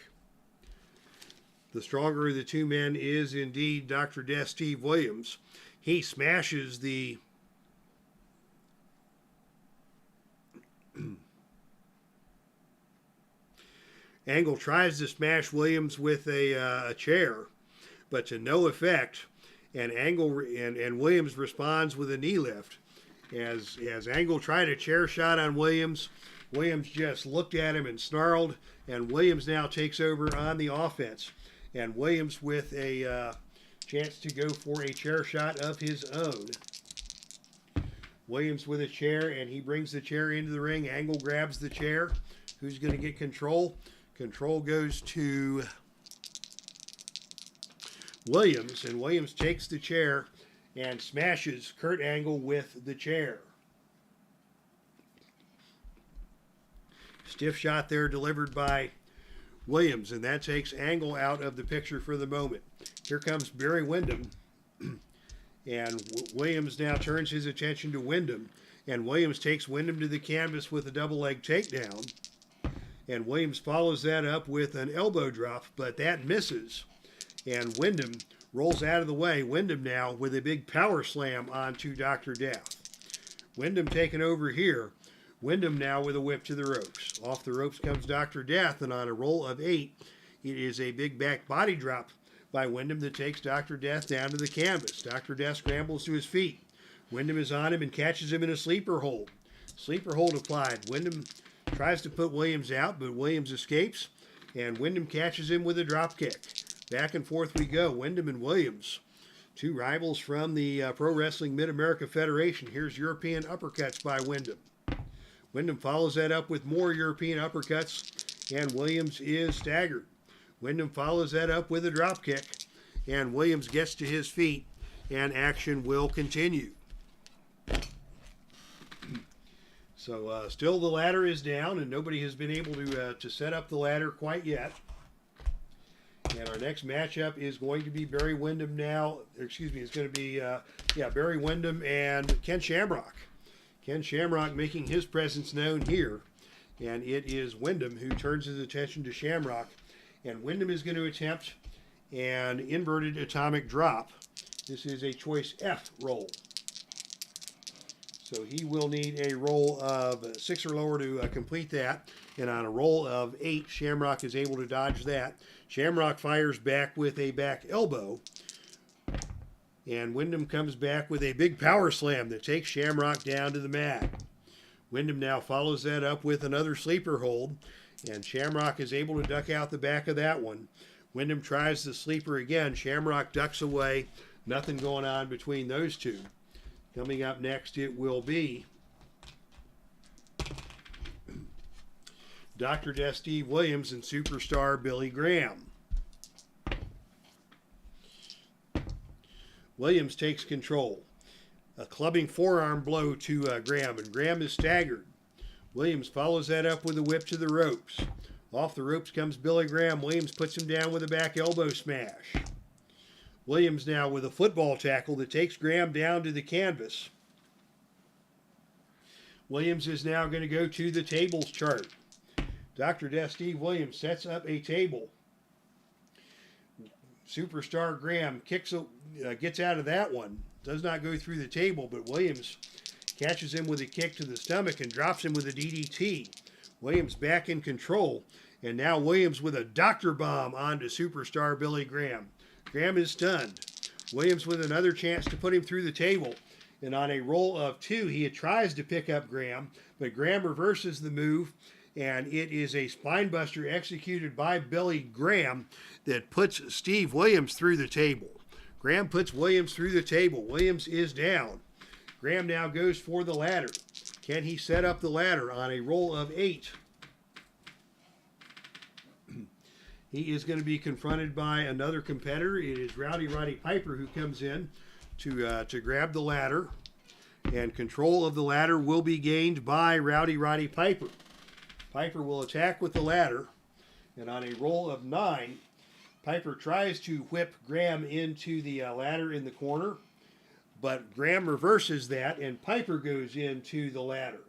The stronger of the two men is indeed Dr. Death Steve Williams. He smashes the Angle tries to smash Williams with a chair, but to no effect. And Angle and Williams responds with a knee lift. As Angle tried a chair shot on Williams, Williams just looked at him and snarled, and Williams now takes over on the offense. And Williams with a chance to go for a chair shot of his own. Williams with a chair, and he brings the chair into the ring. Angle grabs the chair. Who's going to get control? Control goes to Williams, and Williams takes the chair and smashes Kurt Angle with the chair. Stiff shot there delivered by Williams, and that takes Angle out of the picture for the moment. Here comes Barry Windham, and Williams now turns his attention to Windham, and Williams takes Windham to the canvas with a double leg takedown, and Williams follows that up with an elbow drop, but that misses, and Windham rolls out of the way. Windham now with a big power slam onto Dr. Death. Windham taking over here. Windham now with a whip to the ropes. Off the ropes comes Dr. Death, and on a roll of 8, it is a big back body drop by Windham that takes Dr. Death down to the canvas. Dr. Death scrambles to his feet. Windham is on him and catches him in a sleeper hold. Sleeper hold applied. Windham tries to put Williams out, but Williams escapes, and Windham catches him with a drop kick. Back and forth we go. Windham and Williams, two rivals from the Pro Wrestling Mid-America Federation. Here's European uppercuts by Windham. Windham follows that up with more European uppercuts, and Williams is staggered. Windham follows that up with a drop kick, and Williams gets to his feet, and action will continue. So still the ladder is down, and nobody has been able to set up the ladder quite yet. And our next matchup is going to be Barry Windham now. Excuse me, it's going to be Barry Windham and Ken Shamrock. Ken Shamrock making his presence known here. And it is Windham who turns his attention to Shamrock. And Windham is going to attempt an inverted atomic drop. This is a choice F roll. So he will need a roll of 6 or lower to complete that. And on a roll of 8, Shamrock is able to dodge that. Shamrock fires back with a back elbow. And Windham comes back with a big power slam that takes Shamrock down to the mat. Windham now follows that up with another sleeper hold. And Shamrock is able to duck out the back of that one. Windham tries the sleeper again. Shamrock ducks away. Nothing going on between those two. Coming up next, it will be Dr. Death Steve Williams and Superstar Billy Graham. Williams takes control. A clubbing forearm blow to Graham, and Graham is staggered. Williams follows that up with a whip to the ropes. Off the ropes comes Billy Graham. Williams puts him down with a back elbow smash. Williams now with a football tackle that takes Graham down to the canvas. Williams is now going to go to the tables chart. Dr. Death Steve Williams sets up a table. Superstar Graham gets out of that one. Does not go through the table, but Williams catches him with a kick to the stomach and drops him with a DDT. Williams back in control, and now Williams with a doctor bomb onto Superstar Billy Graham. Graham is stunned. Williams with another chance to put him through the table, and on a roll of 2, he tries to pick up Graham, but Graham reverses the move, and it is a spinebuster executed by Billy Graham that puts Steve Williams through the table. Graham puts Williams through the table. Williams is down. Graham now goes for the ladder. Can he set up the ladder on a roll of 8? He is going to be confronted by another competitor. It is Roddy Piper who comes in to grab the ladder. And control of the ladder will be gained by Roddy Piper. Piper will attack with the ladder. And on a roll of 9, Piper tries to whip Graham into the ladder in the corner. But Graham reverses that, and Piper goes into the ladder.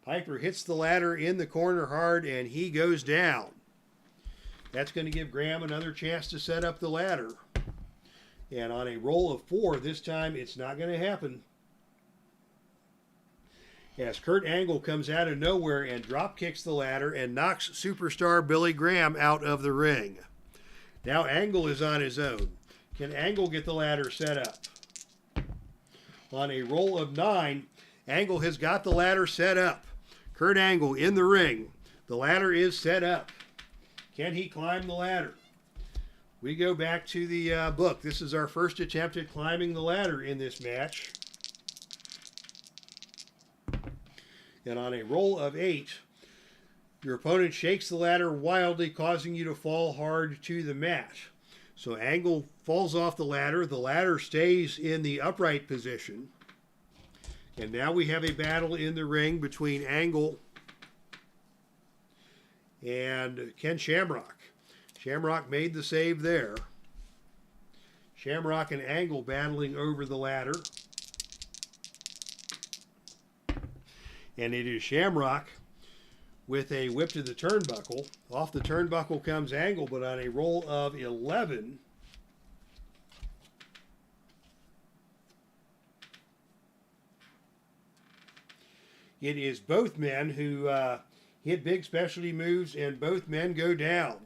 Piper hits the ladder in the corner hard, and he goes down. That's going to give Graham another chance to set up the ladder. And on a roll of 4, this time it's not going to happen. As Kurt Angle comes out of nowhere and drop kicks the ladder and knocks Superstar Billy Graham out of the ring. Now Angle is on his own. Can Angle get the ladder set up? On a roll of 9, Angle has got the ladder set up. Kurt Angle in the ring. The ladder is set up. Can he climb the ladder? We go back to the book. This is our first attempt at climbing the ladder in this match. And on a roll of 8, your opponent shakes the ladder wildly, causing you to fall hard to the mat. So Angle falls off the ladder. The ladder stays in the upright position. And now we have a battle in the ring between Angle and Ken Shamrock. Shamrock made the save there. Shamrock and Angle battling over the ladder. And it is Shamrock with a whip to the turnbuckle. Off the turnbuckle comes Angle, but on a roll of 11, it is both men who hit big specialty moves, and both men go down.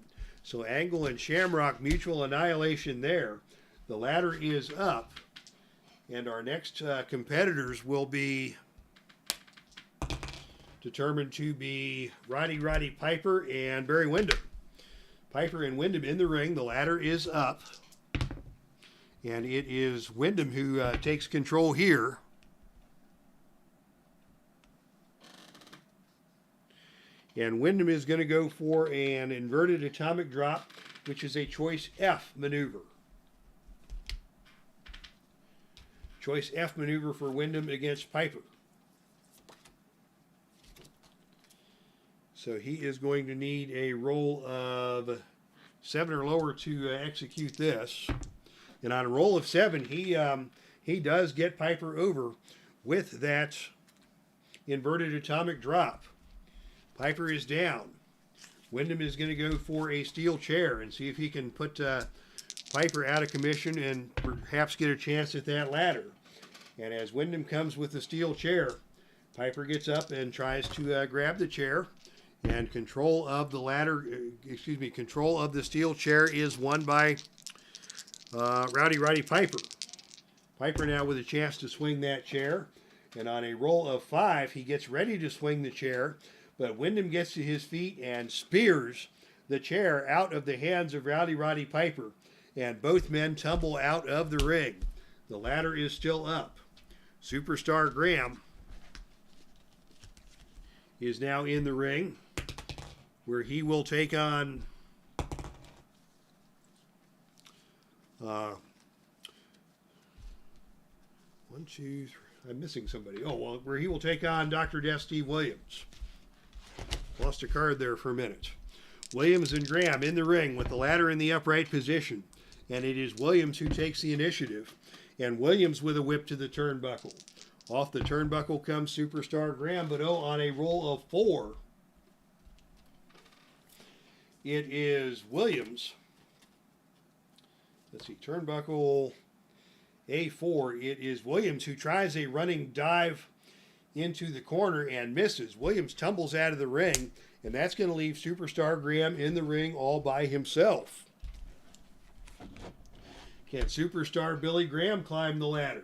So Angle and Shamrock, mutual annihilation there. The ladder is up, and our next competitors will be determined to be Roddy Piper and Barry Windham. Piper and Windham in the ring. The ladder is up, and it is Windham who takes control here. And Windham is going to go for an inverted atomic drop, which is a choice F maneuver. Choice F maneuver for Windham against Piper. So he is going to need a roll of 7 or lower to execute this. And on a roll of 7, he does get Piper over with that inverted atomic drop. Piper is down. Windham is going to go for a steel chair and see if he can put Piper out of commission and perhaps get a chance at that ladder. And as Windham comes with the steel chair, Piper gets up and tries to grab the chair. And control of the ladder, control of the steel chair is won by Roddy Piper. Piper now with a chance to swing that chair. And on a roll of 5, he gets ready to swing the chair. But Windham gets to his feet and spears the chair out of the hands of Roddy Piper. and both men tumble out of the ring. The ladder is still up. Superstar Graham is now in the ring, where he will take on one, two, three. I'm missing somebody. Oh, well, where he will take on Dr. Death Steve Williams. Lost a card there for a minute. Williams and Graham in the ring with the ladder in the upright position. And it is Williams who takes the initiative. And Williams with a whip to the turnbuckle. Off the turnbuckle comes Superstar Graham, but on a roll of 4, it is Williams. Let's see, turnbuckle A4. It is Williams who tries a running dive into the corner and misses. Williams tumbles out of the ring, and that's going to leave Superstar Graham in the ring all by himself. Can Superstar Billy Graham climb the ladder?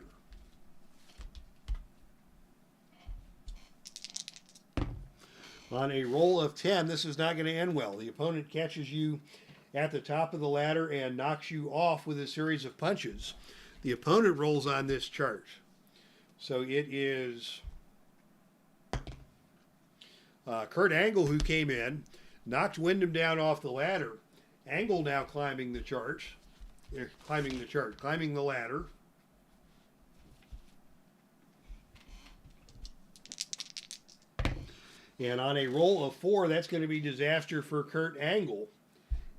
On a roll of 10, this is not going to end well. The opponent catches you at the top of the ladder and knocks you off with a series of punches. The opponent rolls on this chart. So it is Kurt Angle who came in, knocked Windham down off the ladder. Angle now climbing the ladder. And on a roll of 4, that's going to be disaster for Kurt Angle,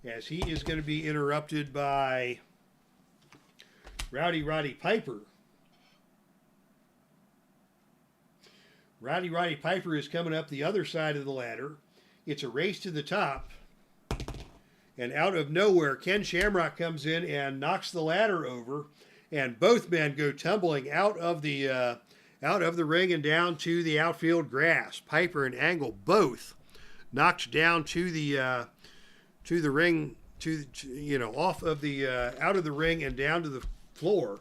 as he is going to be interrupted by Roddy Piper. Roddy Piper is coming up the other side of the ladder. It's a race to the top. And out of nowhere, Ken Shamrock comes in and knocks the ladder over. And both men go tumbling out of the ring and down to the outfield grass. Piper and Angle both knocked down to the ring, off of the out of the ring and down to the floor.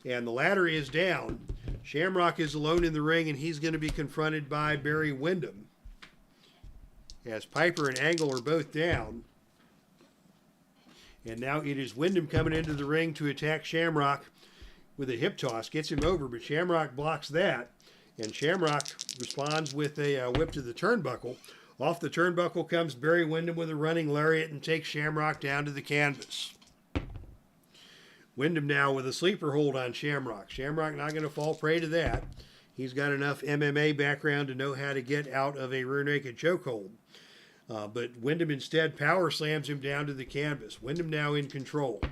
And the ladder is down. Shamrock is alone in the ring, and he's going to be confronted by Barry Windham, as Piper and Angle are both down. And now it is Windham coming into the ring to attack Shamrock with a hip toss. Gets him over, but Shamrock blocks that. And Shamrock responds with a whip to the turnbuckle. Off the turnbuckle comes Barry Windham with a running lariat and takes Shamrock down to the canvas. Windham now with a sleeper hold on Shamrock. Shamrock not going to fall prey to that. He's got enough MMA background to know how to get out of a rear naked chokehold. But Windham instead power slams him down to the canvas. Windham now in control.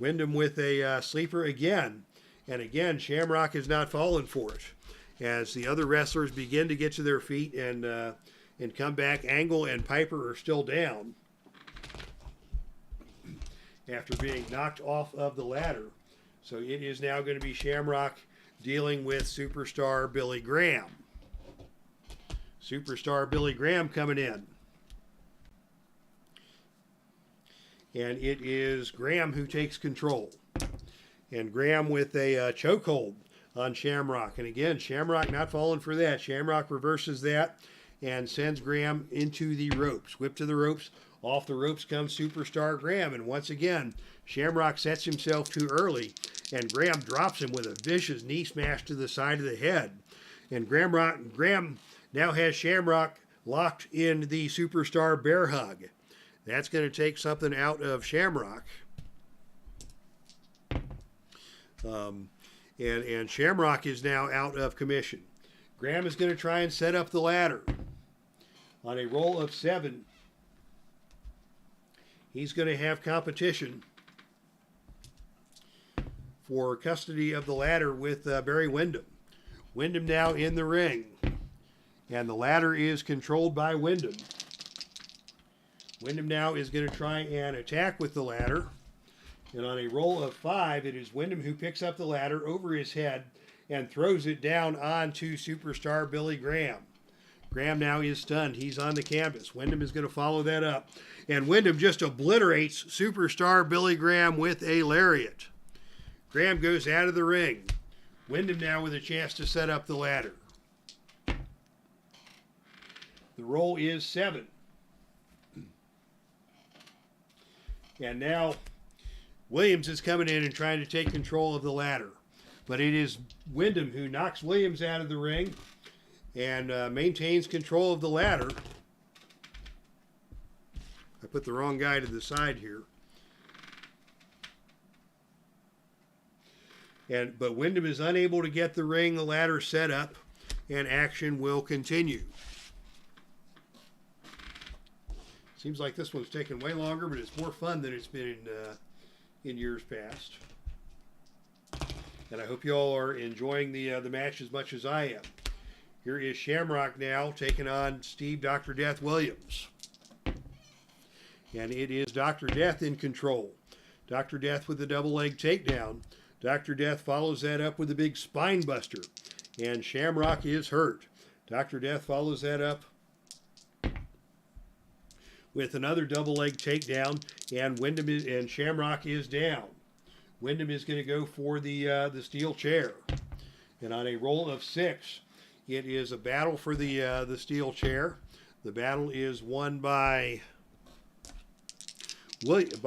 Windham with a sleeper again. And again, Shamrock has not fallen for it. As the other wrestlers begin to get to their feet and come back, Angle and Piper are still down after being knocked off of the ladder. So it is now going to be Shamrock dealing with Superstar Billy Graham. Superstar Billy Graham coming in. And it is Graham who takes control. And Graham with a chokehold on Shamrock. And again, Shamrock not falling for that. Shamrock reverses that and sends Graham into the ropes. Whip to the ropes. Off the ropes comes Superstar Graham. And once again, Shamrock sets himself too early. And Graham drops him with a vicious knee smash to the side of the head. And Graham now has Shamrock locked in the Superstar Bear Hug. That's going to take something out of Shamrock. And Shamrock is now out of commission. Graham is going to try and set up the ladder. On a roll of 7, he's going to have competition for custody of the ladder with Barry Windham. Windham now in the ring. And the ladder is controlled by Windham. Windham now is going to try and attack with the ladder. And on a roll of 5, it is Windham who picks up the ladder over his head and throws it down onto Superstar Billy Graham. Graham now is stunned. He's on the canvas. Windham is going to follow that up. And Windham just obliterates Superstar Billy Graham with a lariat. Graham goes out of the ring. Windham now with a chance to set up the ladder. The roll is 7. And now Williams is coming in and trying to take control of the ladder. But it is Windham who knocks Williams out of the ring and maintains control of the ladder. I put the wrong guy to the side here. But Windham is unable to get the ladder set up, and action will continue. Seems like this one's taking way longer, but it's more fun than it's been in years past. And I hope you all are enjoying the match as much as I am. Here is Shamrock now taking on Steve Dr. Death Williams. And it is Dr. Death in control. Dr. Death with the double leg takedown. Dr. Death follows that up with a big spine buster. And Shamrock is hurt. Dr. Death follows that up with another double leg takedown. And Shamrock is down. Windham is going to go for the steel chair. And on a roll of 6, it is a battle for the steel chair. The battle is won by Williams.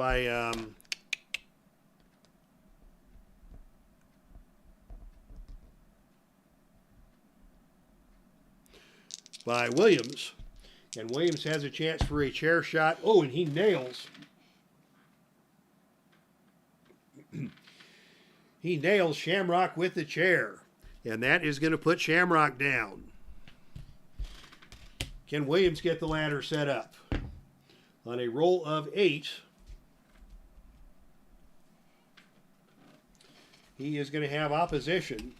And Williams has a chance for a chair shot. Oh, and he nails. He nails Shamrock with the chair. And that is going to put Shamrock down. Can Williams get the ladder set up? On a roll of 8, he is going to have opposition.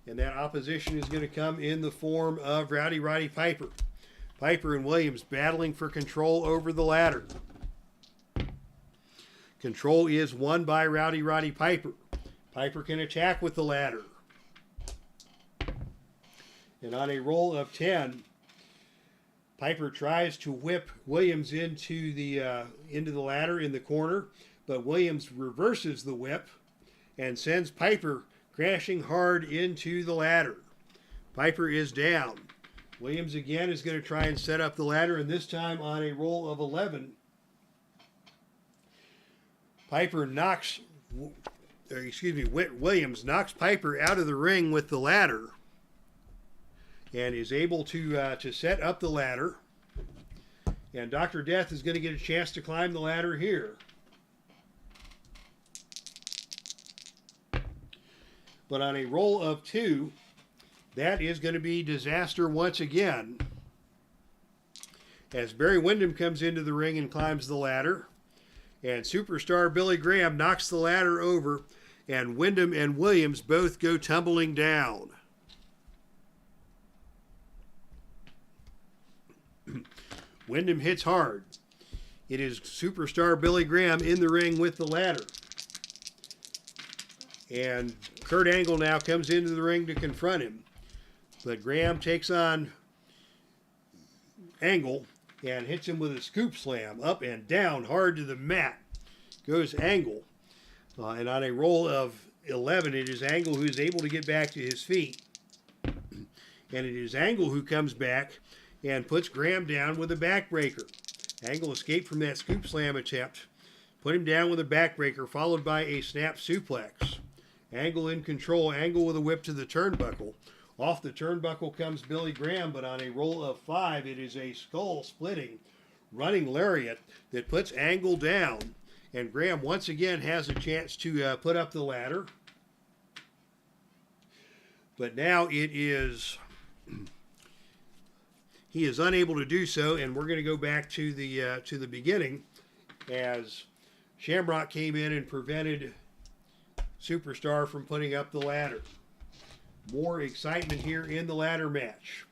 And that opposition is going to come in the form of Rowdy Roddy Piper. Piper and Williams battling for control over the ladder. Control is won by Rowdy Roddy Piper. Piper can attack with the ladder. And on a roll of 10, Piper tries to whip Williams into the ladder in the corner, but Williams reverses the whip and sends Piper crashing hard into the ladder. Piper is down. Williams again is going to try and set up the ladder, and this time on a roll of 11, Williams knocks Piper out of the ring with the ladder and is able to set up the ladder. And Dr. Death is going to get a chance to climb the ladder here. But on a roll of 2, that is going to be disaster once again. As Barry Windham comes into the ring and climbs the ladder. And superstar Billy Graham knocks the ladder over. And Windham and Williams both go tumbling down. Windham hits hard. It is superstar Billy Graham in the ring with the ladder. And Kurt Angle now comes into the ring to confront him. But Graham takes on Angle and hits him with a scoop slam. Up and down, hard to the mat goes Angle. And on a roll of 11, it is Angle who is able to get back to his feet. And it is Angle who comes back and puts Graham down with a backbreaker. Angle escaped from that scoop slam attempt. Put him down with a backbreaker, followed by a snap suplex. Angle in control. Angle with a whip to the turnbuckle. Off the turnbuckle comes Billy Graham, but on a roll of 5, it is a skull-splitting running lariat that puts Angle down. And Graham once again has a chance to put up the ladder. But now it is... he is unable to do so, and we're going to go back to the beginning as Shamrock came in and prevented Superstar from putting up the ladder. More excitement here in the ladder match.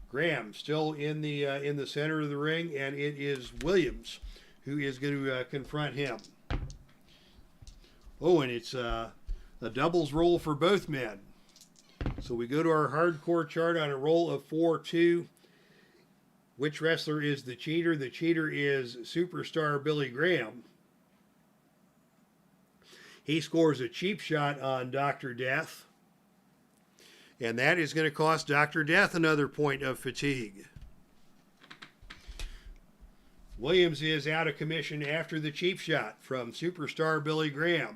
Graham still in the center of the ring, and it is Williams who is going to confront him. Oh, and it's a doubles roll for both men. So we go to our hardcore chart on a roll of 4-2. Which wrestler is the cheater? The cheater is Superstar Billy Graham. He scores a cheap shot on Dr. Death. And that is going to cost Dr. Death another point of fatigue. Williams is out of commission after the cheap shot from superstar Billy Graham.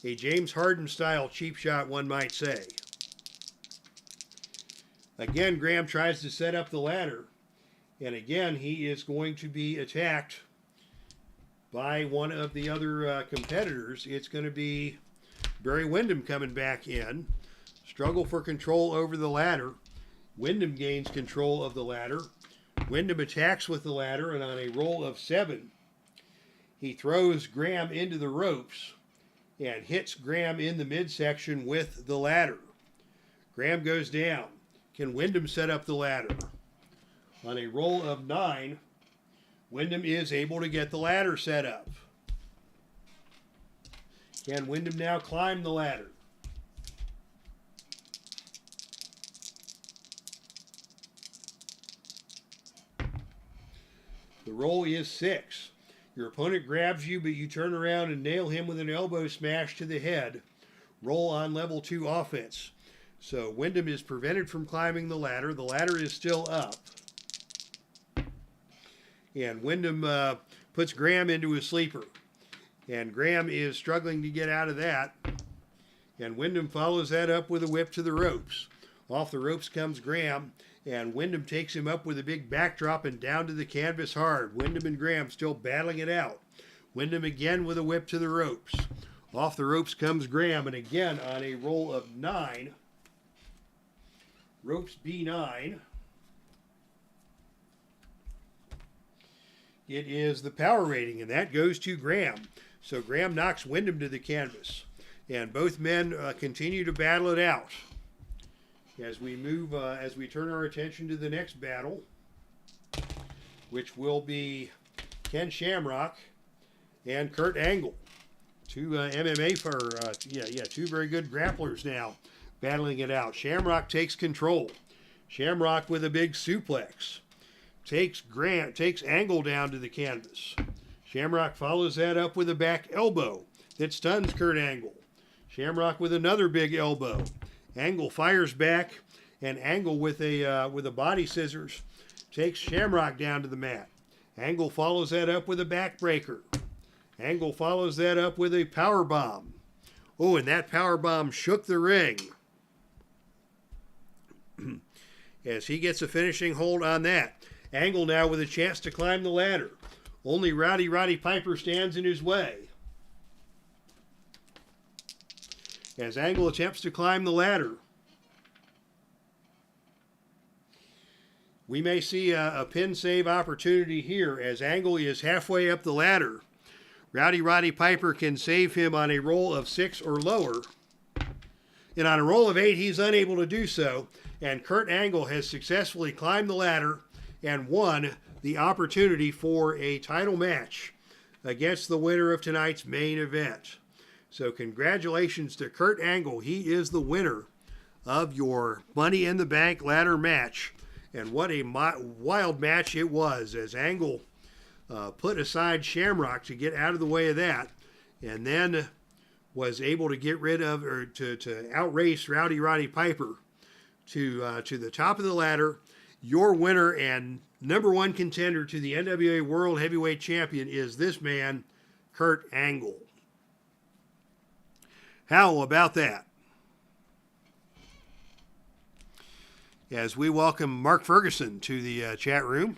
A James Harden style cheap shot, one might say. Again, Graham tries to set up the ladder. And again, he is going to be attacked by one of the other competitors. It's going to be Barry Windham coming back in. Struggle for control over the ladder. Windham gains control of the ladder. Windham attacks with the ladder, and on a roll of 7, he throws Graham into the ropes and hits Graham in the midsection with the ladder. Graham goes down. Can Windham set up the ladder? On a roll of 9, Windham is able to get the ladder set up. Can Windham now climb the ladder? The roll is 6. Your opponent grabs you, but you turn around and nail him with an elbow smash to the head. Roll on level 2 offense. So Windham is prevented from climbing the ladder. The ladder is still up. And Windham puts Graham into a sleeper. And Graham is struggling to get out of that. And Windham follows that up with a whip to the ropes. Off the ropes comes Graham. And Windham takes him up with a big backdrop and down to the canvas hard. Windham and Graham still battling it out. Windham again with a whip to the ropes. Off the ropes comes Graham. And again on a roll of 9. Ropes B9. It is the power rating, and that goes to Graham. So Graham knocks Windham to the canvas. And both men continue to battle it out. As we move, as we turn our attention to the next battle, which will be Ken Shamrock and Kurt Angle. Two two very good grapplers now battling it out. Shamrock takes control. Shamrock with a big suplex. Takes Angle down to the canvas. Shamrock follows that up with a back elbow that stuns Kurt Angle. Shamrock with another big elbow. Angle fires back, and Angle with a body scissors takes Shamrock down to the mat. Angle follows that up with a backbreaker. Angle follows that up with a power bomb. Oh, and that power bomb shook the ring. As he gets a finishing hold on that. Angle now with a chance to climb the ladder. Only Roddy Piper stands in his way. As Angle attempts to climb the ladder. We may see a pin save opportunity here as Angle is halfway up the ladder. Roddy Piper can save him on a roll of 6 or lower. And on a roll of 8, he's unable to do so. And Kurt Angle has successfully climbed the ladder and won the opportunity for a title match against the winner of tonight's main event. So congratulations to Kurt Angle. He is the winner of your Money in the Bank ladder match. And what a wild match it was as Angle put aside Shamrock to get out of the way of that, and then was able to get rid of, or to outrace Roddy Piper to the top of the ladder. Your winner and number 1 contender to the NWA World Heavyweight Champion is this man, Kurt Angle. How about that? As we welcome Mark Ferguson to the chat room.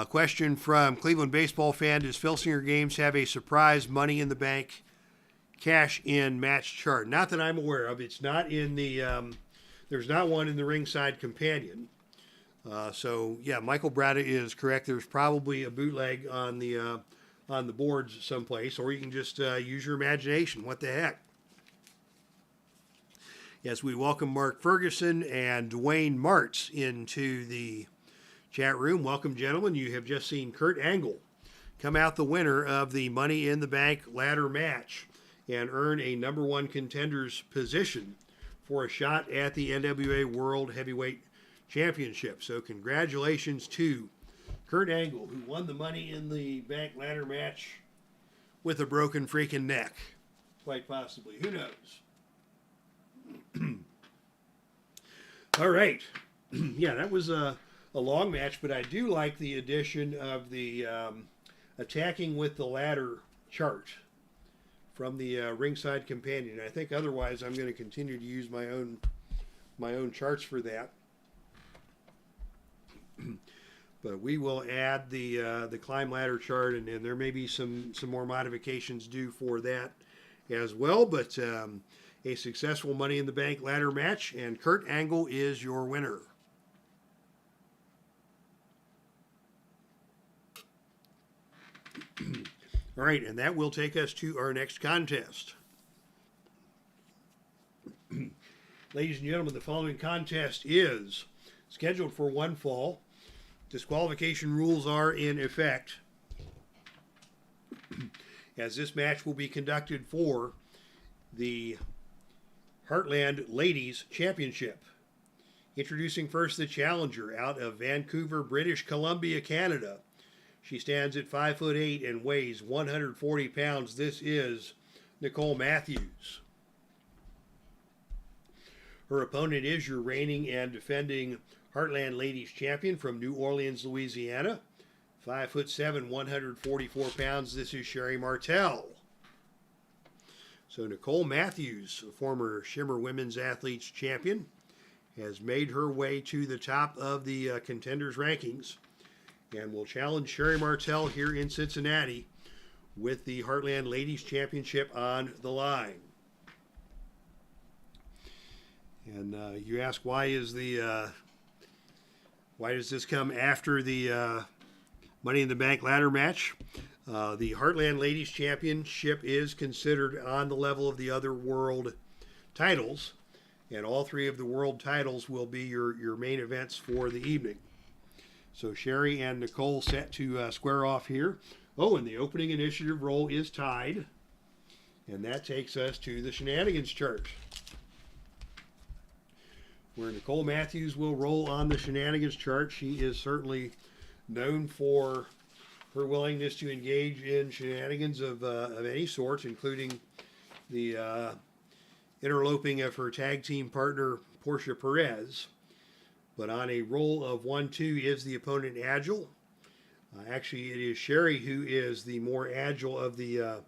Question from Cleveland baseball fan: does Filsinger Games have a surprise Money in the Bank cash-in match chart? Not that I'm aware of. It's not in the. There's not one in the ringside companion. So yeah, Michael Brada is correct. There's probably a bootleg on the boards someplace, or you can just use your imagination. What the heck? As we welcome Mark Ferguson and Dwayne Martz into the chat room. Welcome, gentlemen. You have just seen Kurt Angle come out the winner of the Money in the Bank ladder match and earn a number 1 contender's position for a shot at the NWA World Heavyweight Championship. So congratulations to Kurt Angle, who won the Money in the Bank ladder match with a broken freaking neck. Quite possibly. Who knows? All right. Yeah, that was a a long match, but I do like the addition of the attacking with the ladder chart from the ringside companion. I think otherwise I'm going to continue to use my own charts for that. But we will add the climb ladder chart, and there may be some more modifications due for that as well. But a successful Money in the Bank ladder match, and Kurt Angle is your winner. All right, and that will take us to our next contest. Ladies and gentlemen, the following contest is scheduled for one fall. Disqualification rules are in effect, as this match will be conducted for the Heartland Ladies Championship. Introducing first the challenger out of Vancouver, British Columbia, Canada. She stands at 5'8" and weighs 140 pounds. This is Nicole Matthews. Her opponent is your reigning and defending Heartland Ladies Champion from New Orleans, Louisiana. 5'7", 144 pounds. This is Sherri Martel. So Nicole Matthews, a former Shimmer Women's Athletes Champion, has made her way to the top of the contenders rankings and will challenge Sherri Martel here in Cincinnati with the Heartland Ladies Championship on the line. And you ask, why does this come after the Money in the Bank ladder match? The Heartland Ladies Championship is considered on the level of the other world titles, and all three of the world titles will be your main events for the evening. So Sherri and Nicole set to square off here. Oh, and the opening initiative roll is tied, and that takes us to the shenanigans chart, where Nicole Matthews will roll on the shenanigans chart. She is certainly known for her willingness to engage in shenanigans of any sort, including the interloping of her tag team partner, Portia Perez. But on a roll of 1-2, is the opponent agile? Actually, it is Sherri who is the more agile of the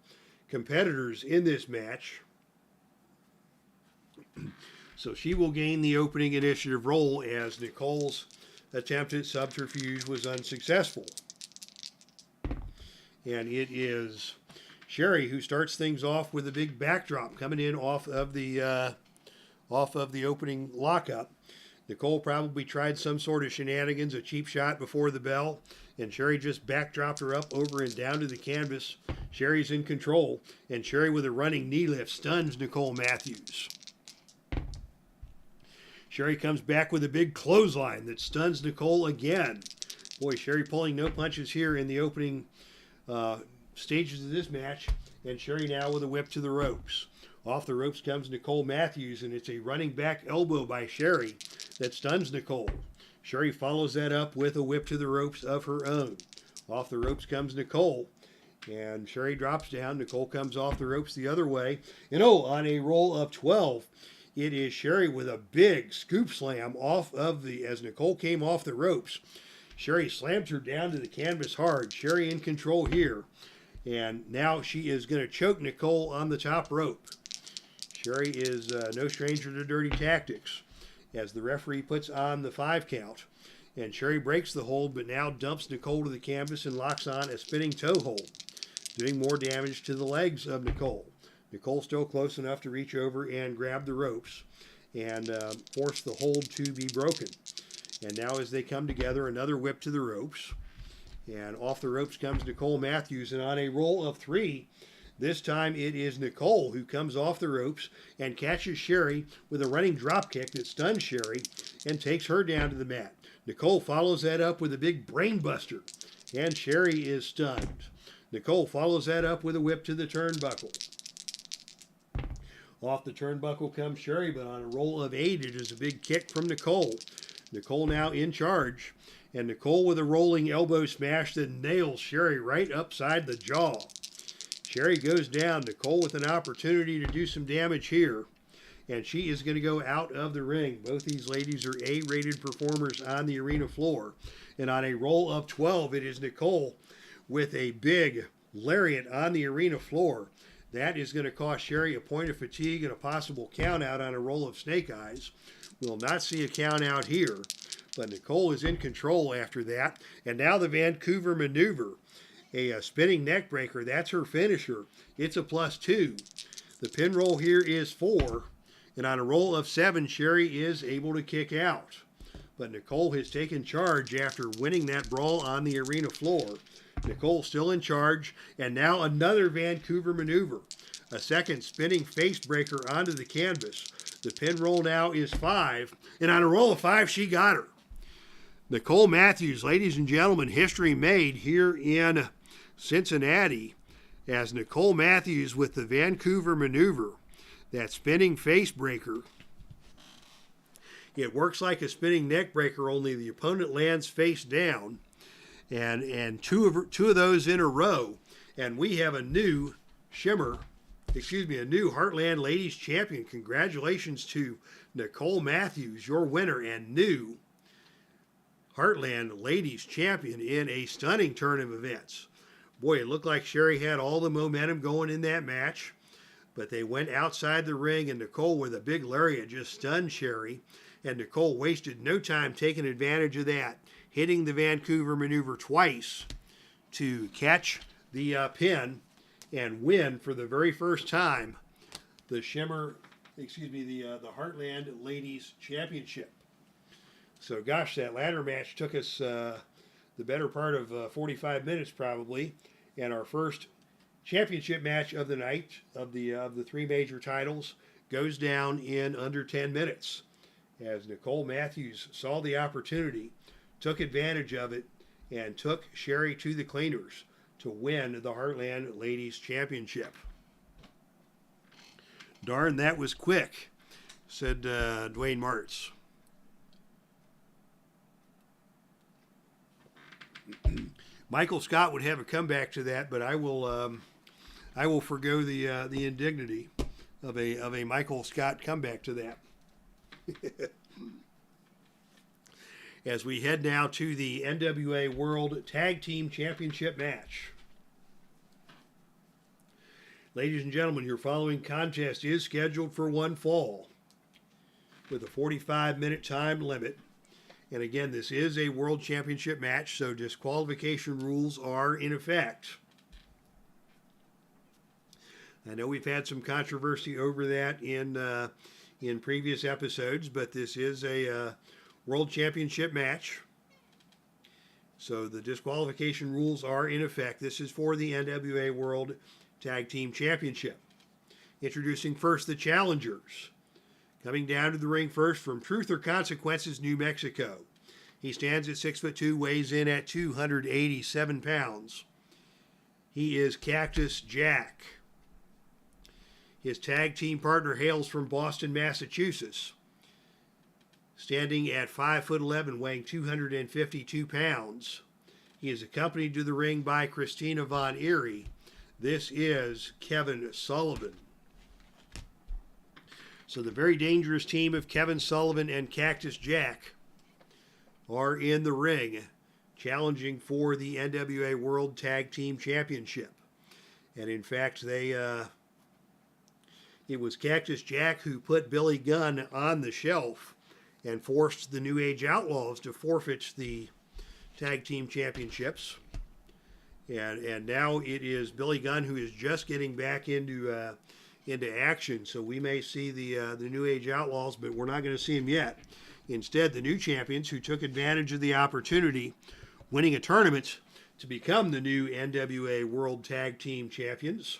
competitors in this match. So she will gain the opening initiative roll, as Nicole's attempt at subterfuge was unsuccessful. And it is Sherri who starts things off with a big backdrop coming in off of the opening lockup. Nicole probably tried some sort of shenanigans, a cheap shot before the bell, and Sherri just backdropped her up over and down to the canvas. Sherri's in control, and Sherri with a running knee lift stuns Nicole Matthews. Sherri comes back with a big clothesline that stuns Nicole again. Boy, Sherri pulling no punches here in the opening stages of this match, and Sherri now with a whip to the ropes. Off the ropes comes Nicole Matthews, and it's a running back elbow by Sherri that stuns Nicole. Sherri follows that up with a whip to the ropes of her own. Off the ropes comes Nicole, and Sherri drops down. Nicole comes off the ropes the other way. And on a roll of 12, it is Sherri with a big scoop slam as Nicole came off the ropes. Sherri slams her down to the canvas hard. Sherri in control here. And now she is going to choke Nicole on the top rope. Sherri is no stranger to dirty tactics, as the referee puts on the 5 count. And Sherri breaks the hold, but now dumps Nicole to the canvas and locks on a spinning toe hold, doing more damage to the legs of Nicole. Nicole still close enough to reach over and grab the ropes and force the hold to be broken. And now as they come together, another whip to the ropes. And off the ropes comes Nicole Matthews, and on a roll of 3, this time it is Nicole who comes off the ropes and catches Sherri with a running drop kick that stuns Sherri and takes her down to the mat. Nicole follows that up with a big brain buster, and Sherri is stunned. Nicole follows that up with a whip to the turnbuckle. Off the turnbuckle comes Sherri, but on a roll of 8, it is a big kick from Nicole. Nicole now in charge, and Nicole with a rolling elbow smash that nails Sherri right upside the jaw. Sherri goes down. Nicole with an opportunity to do some damage here. and she is going to go out of the ring. Both these ladies are A-rated performers on the arena floor. And on a roll of 12, it is Nicole with a big lariat on the arena floor. That is going to cost Sherri a point of fatigue and a possible count out on a roll of snake eyes. We'll not see a count out here, but Nicole is in control after that. And now the Vancouver maneuver, a spinning neck breaker. That's her finisher. It's a +2. The pin roll here is 4, and on a roll of 7, Sherri is able to kick out. But Nicole has taken charge after winning that brawl on the arena floor. Nicole still in charge, and now another Vancouver maneuver. A second spinning face breaker onto the canvas. The pin roll now is 5, and on a roll of 5, she got her. Nicole Matthews, ladies and gentlemen, history made here in Cincinnati as Nicole Matthews with the Vancouver maneuver, that spinning face breaker. It works like a spinning neck breaker, only the opponent lands face down, and two of those in a row, and we have a new a new Heartland Ladies Champion. Congratulations to Nicole Matthews, your winner and new Heartland Ladies Champion in a stunning turn of events. Boy, it looked like Sherri had all the momentum going in that match, but they went outside the ring, and Nicole with a big lariat just stunned Sherri, and Nicole wasted no time taking advantage of that, hitting the Vancouver maneuver twice to catch the pin and win for the very first time the Heartland Ladies Championship. So gosh, that ladder match took us the better part of 45 minutes probably, and our first championship match of the night of the 3 major titles goes down in under 10 minutes as Nicole Matthews saw the opportunity, took advantage of it, and took Sherri to the cleaners to win the Heartland Ladies Championship. Darn, that was quick, said Dwayne Martz. Michael Scott would have a comeback to that, but I will forgo the indignity of a Michael Scott comeback to that. As we head now to the NWA World Tag Team Championship match. Ladies and gentlemen, your following contest is scheduled for one fall with a 45-minute time limit. And again, this is a World Championship match, so disqualification rules are in effect. I know we've had some controversy over that in previous episodes, but this is a World Championship match. So the disqualification rules are in effect. This is for the NWA World Tag Team Championship. Introducing first the challengers. Coming down to the ring first from Truth or Consequences, New Mexico. He stands at 6'2", weighs in at 287 pounds. He is Cactus Jack. His tag team partner hails from Boston, Massachusetts. Standing at 5'11", weighing 252 pounds. He is accompanied to the ring by Christina Von Eerie. This is Kevin Sullivan. So the very dangerous team of Kevin Sullivan and Cactus Jack are in the ring, challenging for the NWA World Tag Team Championship. And in fact, it was Cactus Jack who put Billy Gunn on the shelf and forced the New Age Outlaws to forfeit the Tag Team Championships. And now it is Billy Gunn who is just getting back into action. So we may see the New Age Outlaws, but we're not going to see them yet. Instead, the new champions who took advantage of the opportunity, winning a tournament to become the new NWA World Tag Team Champions.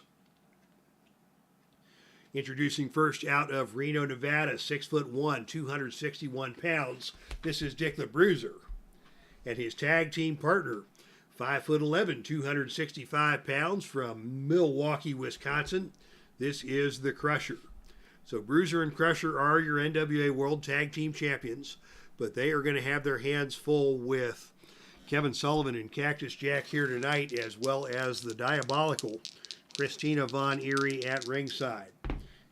Introducing first out of Reno, Nevada, 6'1", 261 pounds. This is Dick the Bruiser. And his tag team partner, 5'11", 265 pounds from Milwaukee, Wisconsin. This is the Crusher. So Bruiser and Crusher are your NWA World Tag Team Champions, but they are going to have their hands full with Kevin Sullivan and Cactus Jack here tonight, as well as the diabolical Christina Von Eerie at ringside.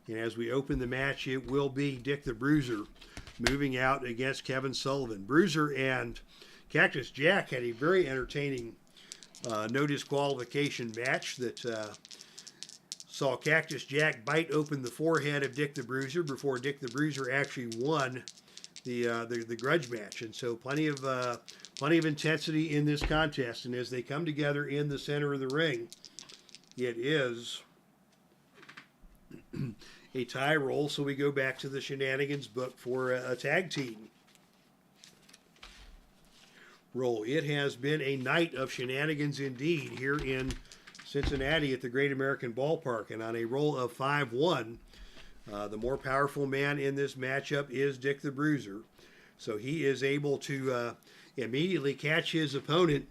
And as we open the match, it will be Dick the Bruiser moving out against Kevin Sullivan. Bruiser and Cactus Jack had a very entertaining no disqualification match that saw Cactus Jack bite open the forehead of Dick the Bruiser before Dick the Bruiser actually won the grudge match. And so plenty of intensity in this contest. And as they come together in the center of the ring, it is a tie roll. So we go back to the shenanigans book for a tag team roll. It has been a night of shenanigans indeed here in Cincinnati at the Great American Ballpark. And on a roll of 5-1, the more powerful man in this matchup is Dick the Bruiser. So he is able to immediately catch his opponent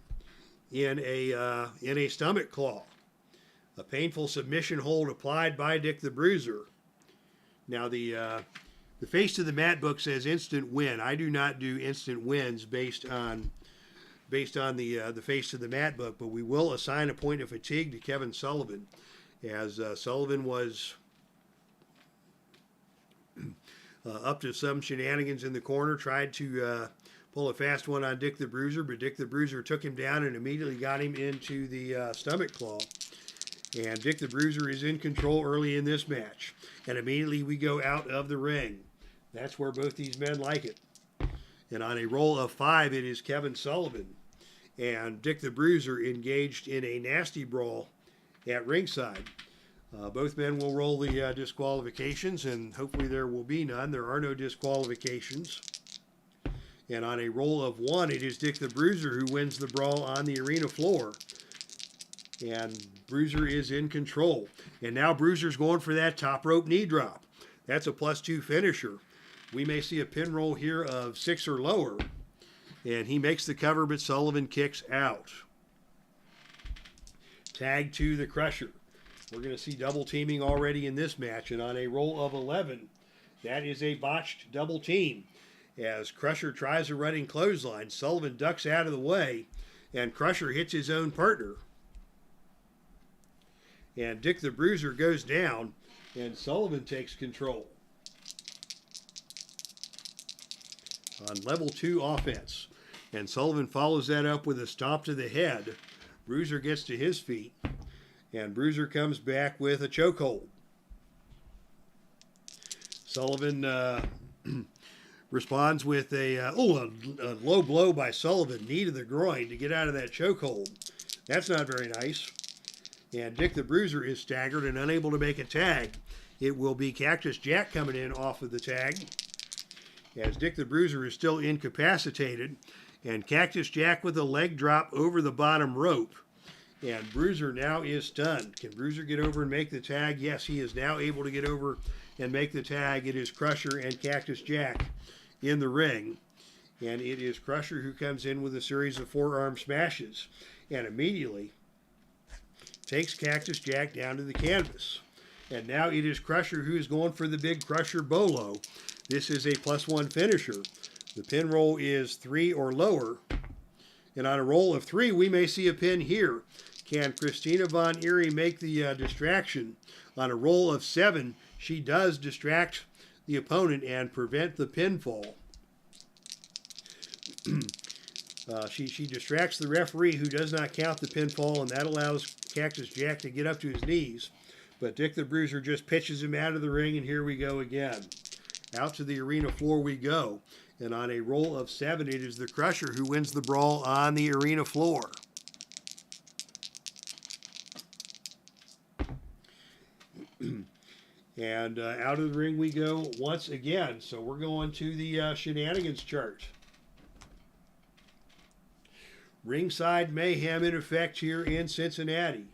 in a stomach claw. A painful submission hold applied by Dick the Bruiser. Now the face to the mat book says instant win. I do not do instant wins based on the face to the mat book, but we will assign a point of fatigue to Kevin Sullivan, as Sullivan was up to some shenanigans in the corner, tried to pull a fast one on Dick the Bruiser, but Dick the Bruiser took him down and immediately got him into the stomach claw. And Dick the Bruiser is in control early in this match. And immediately we go out of the ring. That's where both these men like it. And on a roll of 5, it is Kevin Sullivan and Dick the Bruiser engaged in a nasty brawl at ringside. Both men will roll the disqualifications, and hopefully there will be none. There are no disqualifications. And on a roll of 1, it is Dick the Bruiser who wins the brawl on the arena floor. And Bruiser is in control. And now Bruiser's going for that top rope knee drop. That's a +2 finisher. We may see a pin roll here of 6 or lower. And he makes the cover, but Sullivan kicks out. Tag to the Crusher. We're going to see double teaming already in this match. And on a roll of 11, that is a botched double team. As Crusher tries a running clothesline, Sullivan ducks out of the way, and Crusher hits his own partner. And Dick the Bruiser goes down, and Sullivan takes control. On level 2 offense. And Sullivan follows that up with a stomp to the head. Bruiser gets to his feet, and Bruiser comes back with a chokehold. Sullivan responds with a low blow by Sullivan, knee to the groin to get out of that chokehold. That's not very nice. And Dick the Bruiser is staggered and unable to make a tag. It will be Cactus Jack coming in off of the tag, as Dick the Bruiser is still incapacitated, and Cactus Jack with a leg drop over the bottom rope. And Bruiser now is stunned. Can Bruiser get over and make the tag? Yes, he is now able to get over and make the tag. It is Crusher and Cactus Jack in the ring. And it is Crusher who comes in with a series of forearm smashes and immediately takes Cactus Jack down to the canvas. And now it is Crusher who is going for the big Crusher Bolo. This is a +1 finisher. The pin roll is 3 or lower. And on a roll of 3, we may see a pin here. Can Christina Von Eerie make the distraction? On a roll of 7, she does distract the opponent and prevent the pinfall. She distracts the referee, who does not count the pinfall, and that allows Cactus Jack to get up to his knees. But Dick the Bruiser just pitches him out of the ring, and here we go again. Out to the arena floor we go. And on a roll of 7, it is the Crusher who wins the brawl on the arena floor. And out of the ring we go once again. So we're going to the shenanigans chart. Ringside mayhem in effect here in Cincinnati,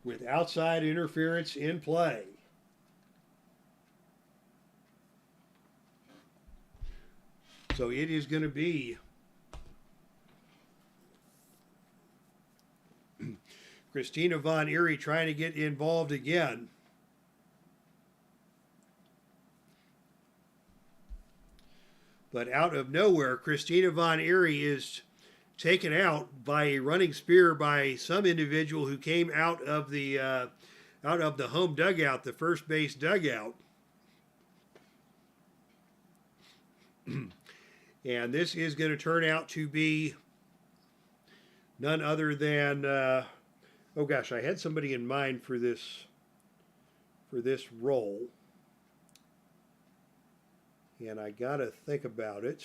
with outside interference in play. So it is going to be Christina Von Eerie trying to get involved again. But out of nowhere, Christina Von Eerie is taken out by a running spear by some individual who came out of the out of the home dugout, the first base dugout. And this is going to turn out to be none other than, oh gosh, I had somebody in mind for this role. And I got to think about it.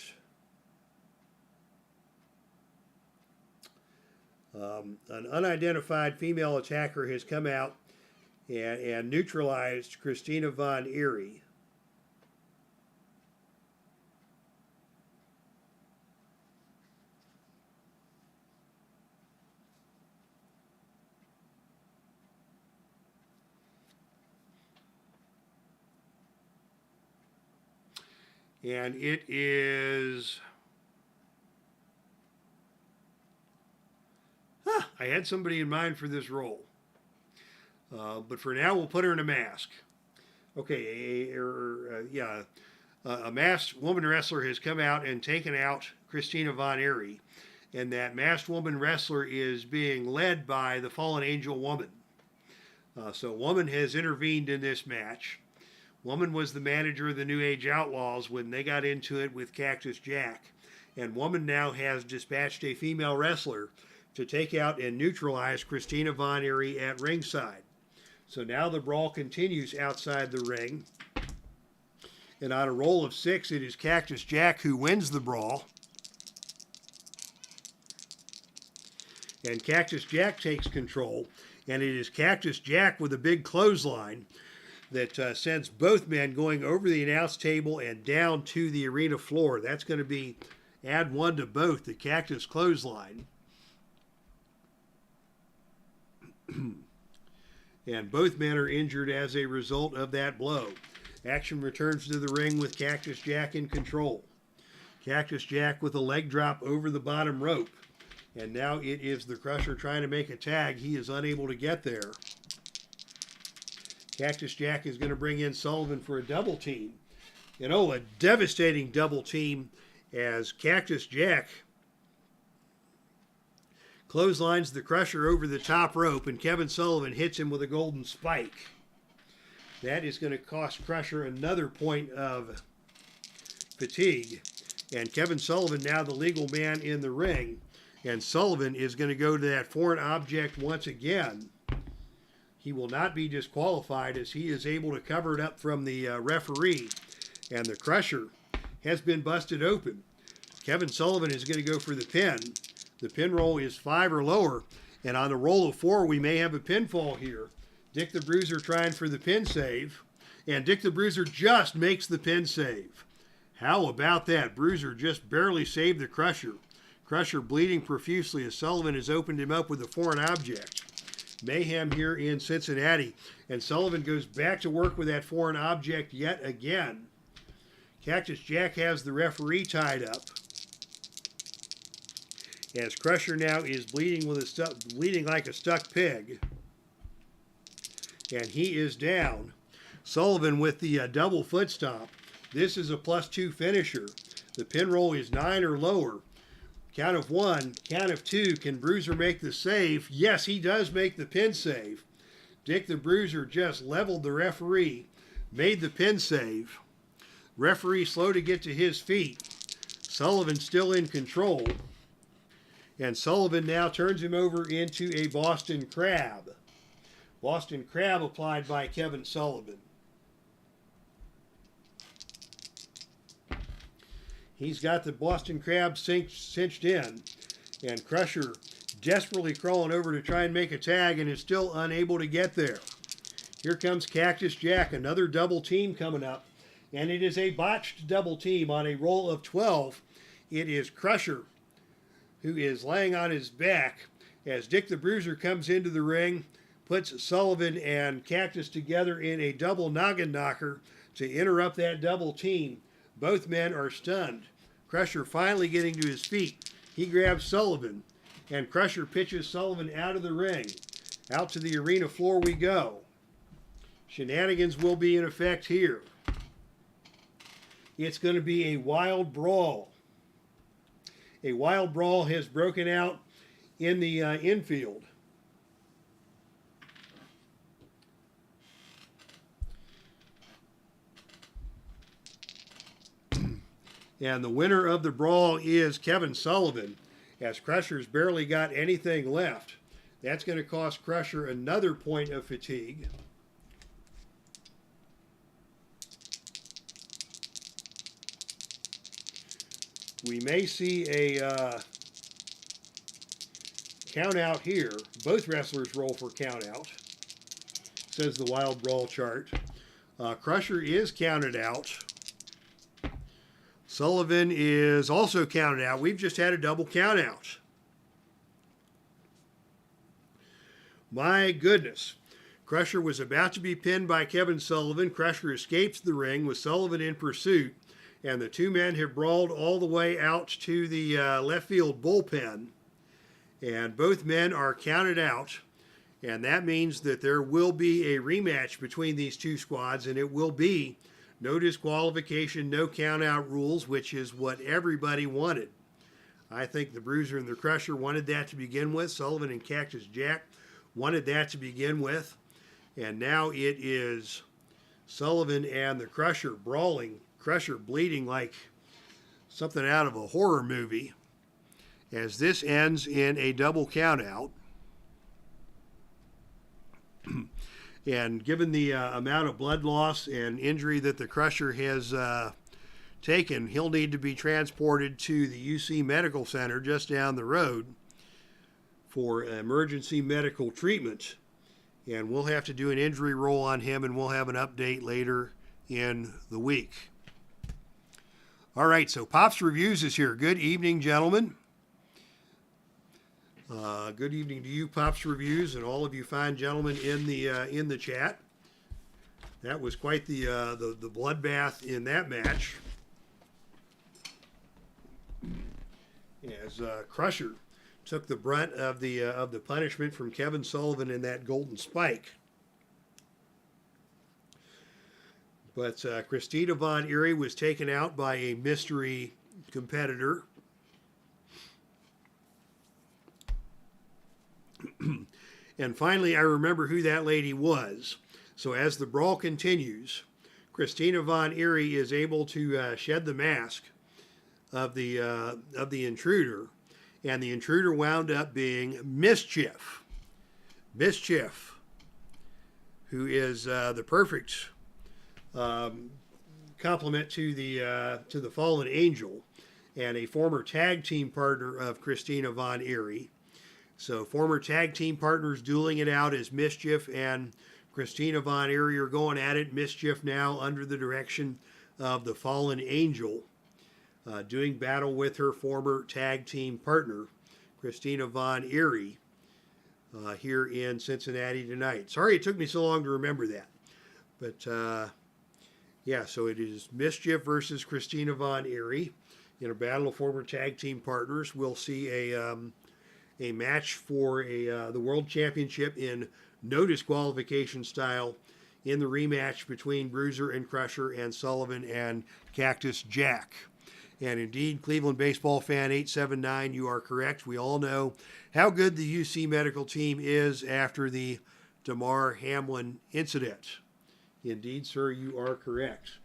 An unidentified female attacker has come out and neutralized Christina Von Eerie. And it is... I had somebody in mind for this role. But for now, we'll put her in a mask. Okay, a masked woman wrestler has come out and taken out Christina Von Eerie. And that masked woman wrestler is being led by the Fallen Angel Woman. So Woman has intervened in this match. Woman was the manager of the New Age Outlaws when they got into it with Cactus Jack. And Woman now has dispatched a female wrestler to take out and neutralize Christina Von Eerie at ringside. So now the brawl continues outside the ring. And on a roll of 6, it is Cactus Jack who wins the brawl. And Cactus Jack takes control. And it is Cactus Jack with a big clothesline that sends both men going over the announce table and down to the arena floor. That's going to be add 1 to both, the Cactus clothesline. And both men are injured as a result of that blow. Action returns to the ring with Cactus Jack in control. Cactus Jack with a leg drop over the bottom rope. And now it is the Crusher trying to make a tag. He is unable to get there. Cactus Jack is going to bring in Sullivan for a double team. And oh, a devastating double team as Cactus Jack clotheslines the Crusher over the top rope, and Kevin Sullivan hits him with a golden spike. That is going to cost Crusher another point of fatigue. And Kevin Sullivan now the legal man in the ring. And Sullivan is going to go to that foreign object once again. He will not be disqualified as he is able to cover it up from the referee. And the Crusher has been busted open. Kevin Sullivan is going to go for the pin. The pin roll is 5 or lower. And on the roll of 4, we may have a pinfall here. Dick the Bruiser trying for the pin save. And Dick the Bruiser just makes the pin save. How about that? Bruiser just barely saved the Crusher. Crusher bleeding profusely as Sullivan has opened him up with a foreign object. Mayhem here in Cincinnati. And Sullivan goes back to work with that foreign object yet again. Cactus Jack has the referee tied up. As Crusher now is bleeding like a stuck pig. And he is down. Sullivan with the double foot stomp. This is a +2 finisher. The pin roll is 9 or lower. Count of 1, count of 2. Can Bruiser make the save? Yes, he does make the pin save. Dick the Bruiser just leveled the referee, made the pin save. Referee slow to get to his feet. Sullivan still in control. And Sullivan now turns him over into a Boston Crab. Boston Crab applied by Kevin Sullivan. He's got the Boston Crab cinched in. And Crusher desperately crawling over to try and make a tag and is still unable to get there. Here comes Cactus Jack, another double team coming up. And it is a botched double team on a roll of 12. It is Crusher who is laying on his back as Dick the Bruiser comes into the ring, puts Sullivan and Cactus together in a double noggin knocker to interrupt that double team. Both men are stunned. Crusher finally getting to his feet. He grabs Sullivan, and Crusher pitches Sullivan out of the ring. Out to the arena floor we go. Shenanigans will be in effect here. It's going to be a wild brawl. A wild brawl has broken out in the infield. And the winner of the brawl is Kevin Sullivan, as Crusher's barely got anything left. That's going to cost Crusher another point of fatigue. We may see a count out here. Both wrestlers roll for count out, says the Wild Brawl chart. Crusher is counted out. Sullivan is also counted out. We've just had a double count out. My goodness. Crusher was about to be pinned by Kevin Sullivan. Crusher escapes the ring with Sullivan in pursuit. And the two men have brawled all the way out to the left field bullpen. And both men are counted out. And that means that there will be a rematch between these two squads. And it will be no disqualification, no count out rules, which is what everybody wanted. I think the Bruiser and the Crusher wanted that to begin with. Sullivan and Cactus Jack wanted that to begin with. And now it is Sullivan and the Crusher brawling. Crusher bleeding like something out of a horror movie, as this ends in a double count out. And given the amount of blood loss and injury that the Crusher has taken, he'll need to be transported to the UC Medical Center just down the road for emergency medical treatment. And we'll have to do an injury roll on him, and we'll have an update later in the week. All right, so Pops Reviews is here. Good evening, gentlemen. Good evening to you, Pops Reviews, and all of you fine gentlemen in the chat. That was quite the bloodbath in that match, as Crusher took the brunt of the punishment from Kevin Sullivan in that golden spike. But Christina Von Eerie was taken out by a mystery competitor. And finally, I remember who that lady was. So as the brawl continues, Christina Von Eerie is able to shed the mask of the intruder, and the intruder wound up being Mischief. Mischief, who is the perfect complement to the Fallen Angel, and a former tag team partner of Christina Von Eerie. So former tag team partners dueling it out as Mischief and Christina Von Eerie are going at it. Mischief now under the direction of the Fallen Angel, doing battle with her former tag team partner, Christina Von Eerie, here in Cincinnati tonight. Sorry it took me so long to remember that. But yeah, so it is Mischief versus Christina Von Eerie in a battle of former tag team partners. We'll see a match for the World Championship in no disqualification style in the rematch between Bruiser and Crusher and Sullivan and Cactus Jack. And indeed, Cleveland baseball fan 879, you are correct. We all know how good the UC medical team is after the Damar Hamlin incident. Indeed, sir, you are correct.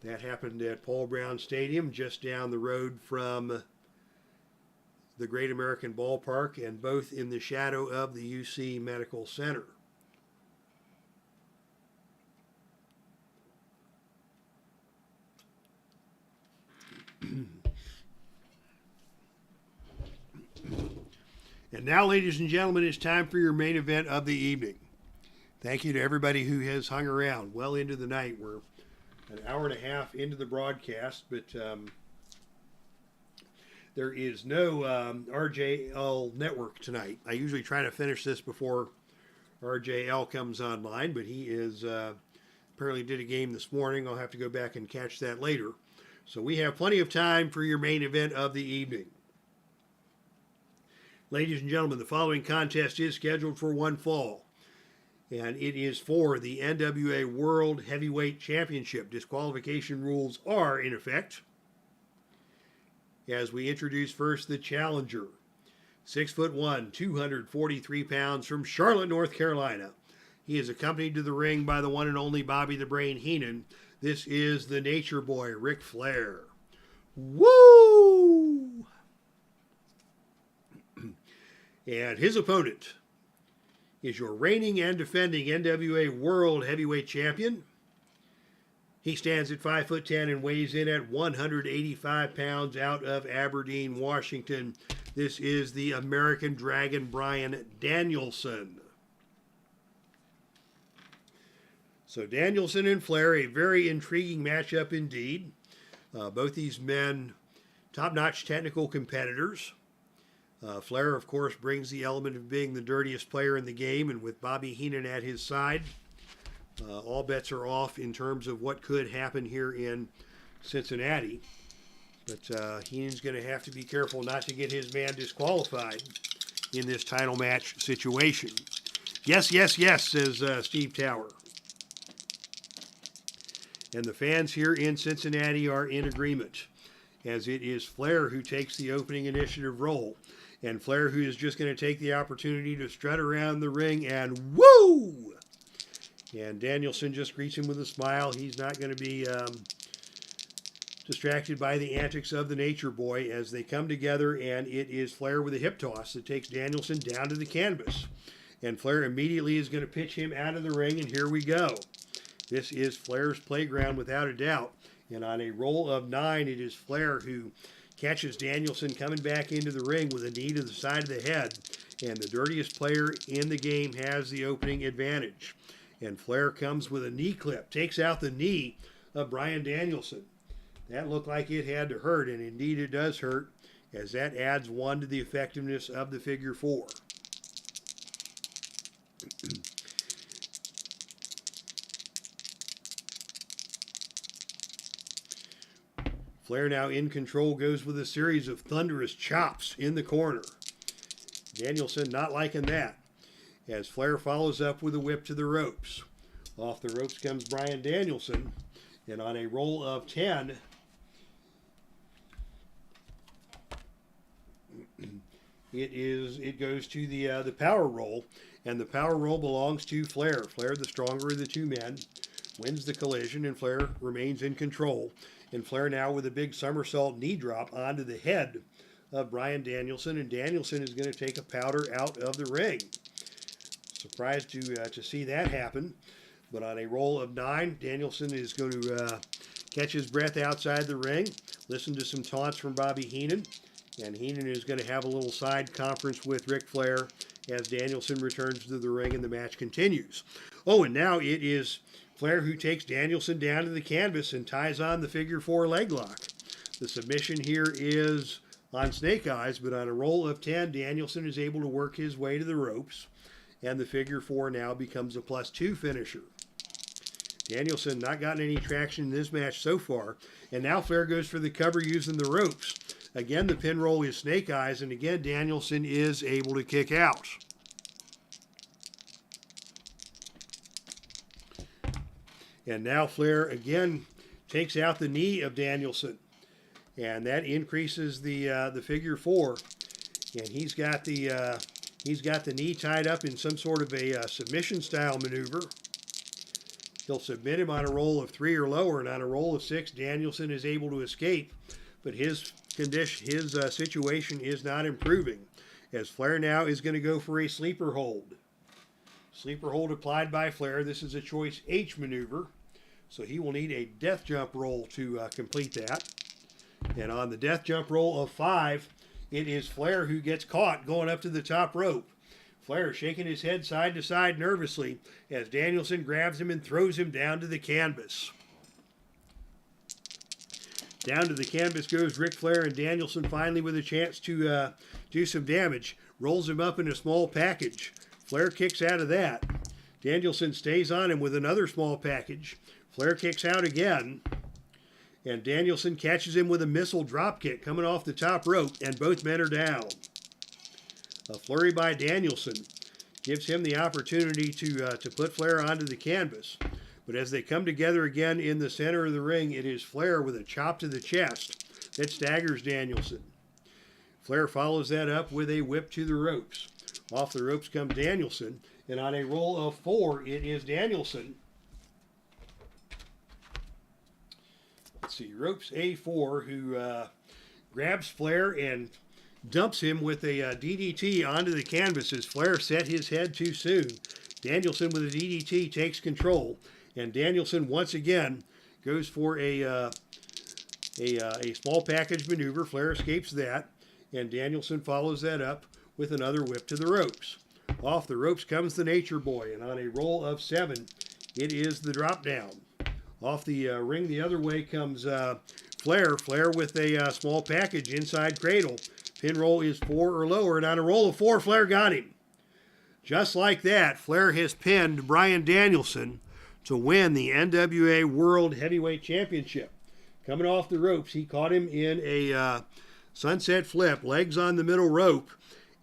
That happened at Paul Brown Stadium, just down the road from the Great American Ballpark, and both in the shadow of the UC Medical Center. And now, ladies and gentlemen, it's time for your main event of the evening. Thank you to everybody who has hung around well into the night. We're an hour and a half into the broadcast, but there is no RJL network tonight. I usually try to finish this before RJL comes online, but he is apparently did a game this morning. I'll have to go back and catch that later. So we have plenty of time for your main event of the evening. Ladies and gentlemen, the following contest is scheduled for one fall, and it is for the NWA World Heavyweight Championship. Disqualification rules are in effect. As we introduce first the challenger, 6'1", 243 pounds, from Charlotte, North Carolina. He is accompanied to the ring by the one and only Bobby the Brain Heenan. This is the Nature Boy, Ric Flair. Woo! And his opponent is your reigning and defending NWA World Heavyweight Champion. He stands at 5'10" and weighs in at 185 pounds out of Aberdeen, Washington. This is the American Dragon, Bryan Danielson. So Danielson and Flair, a very intriguing matchup indeed. Both these men, top-notch technical competitors. Flair, of course, brings the element of being the dirtiest player in the game, and with Bobby Heenan at his side, all bets are off in terms of what could happen here in Cincinnati. But Heenan's going to have to be careful not to get his man disqualified in this title match situation. Yes, yes, yes, says Steve Tower. And the fans here in Cincinnati are in agreement, as it is Flair who takes the opening initiative role. And Flair who is just going to take the opportunity to strut around the ring and woo! And Danielson just greets him with a smile. He's not going to be distracted by the antics of the Nature Boy as they come together, and it is Flair with a hip toss that takes Danielson down to the canvas. And Flair immediately is going to pitch him out of the ring, and here we go. This is Flair's playground without a doubt. And on a roll of 9, it is Flair who catches Danielson coming back into the ring with a knee to the side of the head. And the dirtiest player in the game has the opening advantage. And Flair comes with a knee clip, takes out the knee of Bryan Danielson. That looked like it had to hurt, and indeed it does hurt, as that adds 1 to the effectiveness of the figure 4. Flair now in control goes with a series of thunderous chops in the corner. Danielson not liking that, as Flair follows up with a whip to the ropes. Off the ropes comes Bryan Danielson, and on a roll of 10, it goes to the power roll, and the power roll belongs to Flair. Flair, the stronger of the two men, wins the collision, and Flair remains in control. And Flair now with a big somersault knee drop onto the head of Bryan Danielson, and Danielson is going to take a powder out of the ring. Surprised to see that happen, but on a roll of 9, Danielson is going to catch his breath outside the ring, listen to some taunts from Bobby Heenan, and Heenan is going to have a little side conference with Ric Flair as Danielson returns to the ring and the match continues. Oh, and now it is Flair who takes Danielson down to the canvas and ties on the figure 4 leg lock. The submission here is on Snake Eyes, but on a roll of 10, Danielson is able to work his way to the ropes, and the figure 4 now becomes a +2 finisher. Danielson not gotten any traction in this match so far, and now Flair goes for the cover using the ropes. Again, the pin roll is Snake Eyes, and again, Danielson is able to kick out. And now Flair again takes out the knee of Danielson, and that increases the figure 4. And he's got the knee tied up in some sort of a submission style maneuver. He'll submit him on a roll of 3 or lower, and on a roll of 6, Danielson is able to escape, but his situation is not improving, as Flair now is going to go for a sleeper hold. Sleeper hold applied by Flair. This is a choice H maneuver, so he will need a death jump roll to complete that. And on the death jump roll of 5, it is Flair who gets caught going up to the top rope. Flair shaking his head side to side nervously as Danielson grabs him and throws him down to the canvas. Down to the canvas goes Ric Flair, and Danielson finally with a chance to do some damage. Rolls him up in a small package. Flair kicks out of that. Danielson stays on him with another small package. Flair kicks out again, and Danielson catches him with a missile drop kick coming off the top rope, and both men are down. A flurry by Danielson gives him the opportunity to put Flair onto the canvas. But as they come together again in the center of the ring, it is Flair with a chop to the chest that staggers Danielson. Flair follows that up with a whip to the ropes. Off the ropes comes Danielson, and on a roll of 4, it is Danielson. Let's Nazi, ropes A4, who grabs Flair and dumps him with a DDT onto the canvas as Flair set his head too soon. Danielson with a DDT takes control, and Danielson once again goes for a small package maneuver. Flair escapes that, and Danielson follows that up with another whip to the ropes. Off the ropes comes the Nature Boy, and on a roll of 7, it is the drop down. Off the ring the other way comes Flair. Flair with a small package inside cradle. Pin roll is 4 or lower, and on a roll of 4, Flair got him. Just like that, Flair has pinned Bryan Danielson to win the NWA World Heavyweight Championship. Coming off the ropes, he caught him in a sunset flip, legs on the middle rope,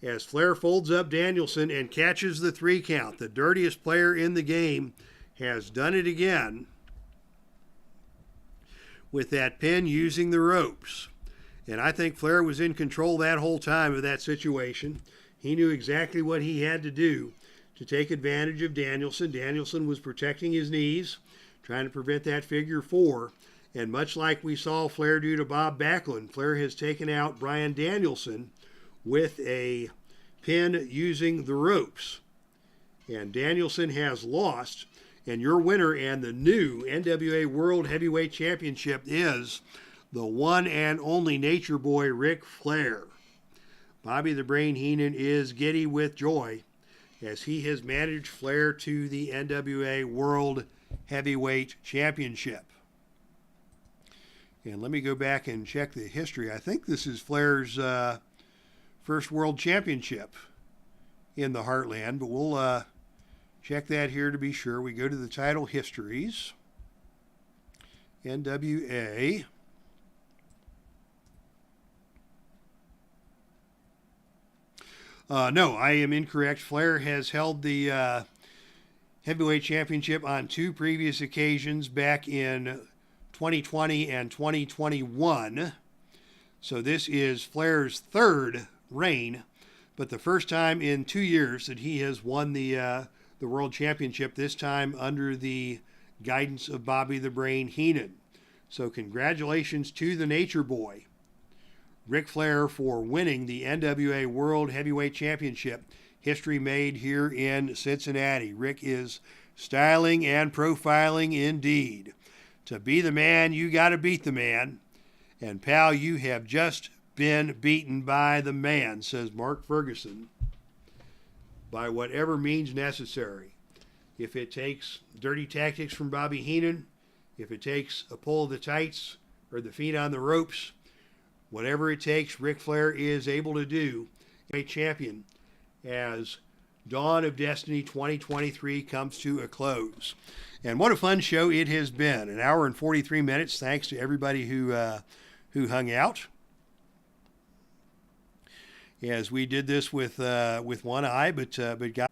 as Flair folds up Danielson and catches the 3 count. The dirtiest player in the game has done it again with that pin using the ropes. And I think Flair was in control that whole time of that situation. He knew exactly what he had to do to take advantage of Danielson. Danielson was protecting his knees, trying to prevent that figure 4. And much like we saw Flair do to Bob Backlund, Flair has taken out Bryan Danielson with a pin using the ropes. And Danielson has lost. And your winner and the new NWA World Heavyweight Championship is the one and only Nature Boy, Ric Flair. Bobby the Brain Heenan is giddy with joy as he has managed Flair to the NWA World Heavyweight Championship. And let me go back and check the history. I think this is Flair's first World Championship in the Heartland, but we'll check that here to be sure. We go to the title histories. NWA. No, I am incorrect. Flair has held the Heavyweight Championship on 2 previous occasions back in 2020 and 2021. So this is Flair's 3rd reign, but the first time in 2 years that he has won the World Championship, this time under the guidance of Bobby the Brain Heenan. So congratulations to the Nature Boy, Ric Flair, for winning the NWA World Heavyweight Championship. History made here in Cincinnati. Rick is styling and profiling indeed. To be the man, you got to beat the man. And pal, you have just been beaten by the man, says Mark Ferguson, by whatever means necessary. If it takes dirty tactics from Bobby Heenan, if it takes a pull of the tights or the feet on the ropes, whatever it takes, Ric Flair is able to do. A champion as Dawn of Destiny 2023 comes to a close. And what a fun show it has been. 1 hour and 43 minutes. Thanks to everybody who hung out. As we did this with one eye, but got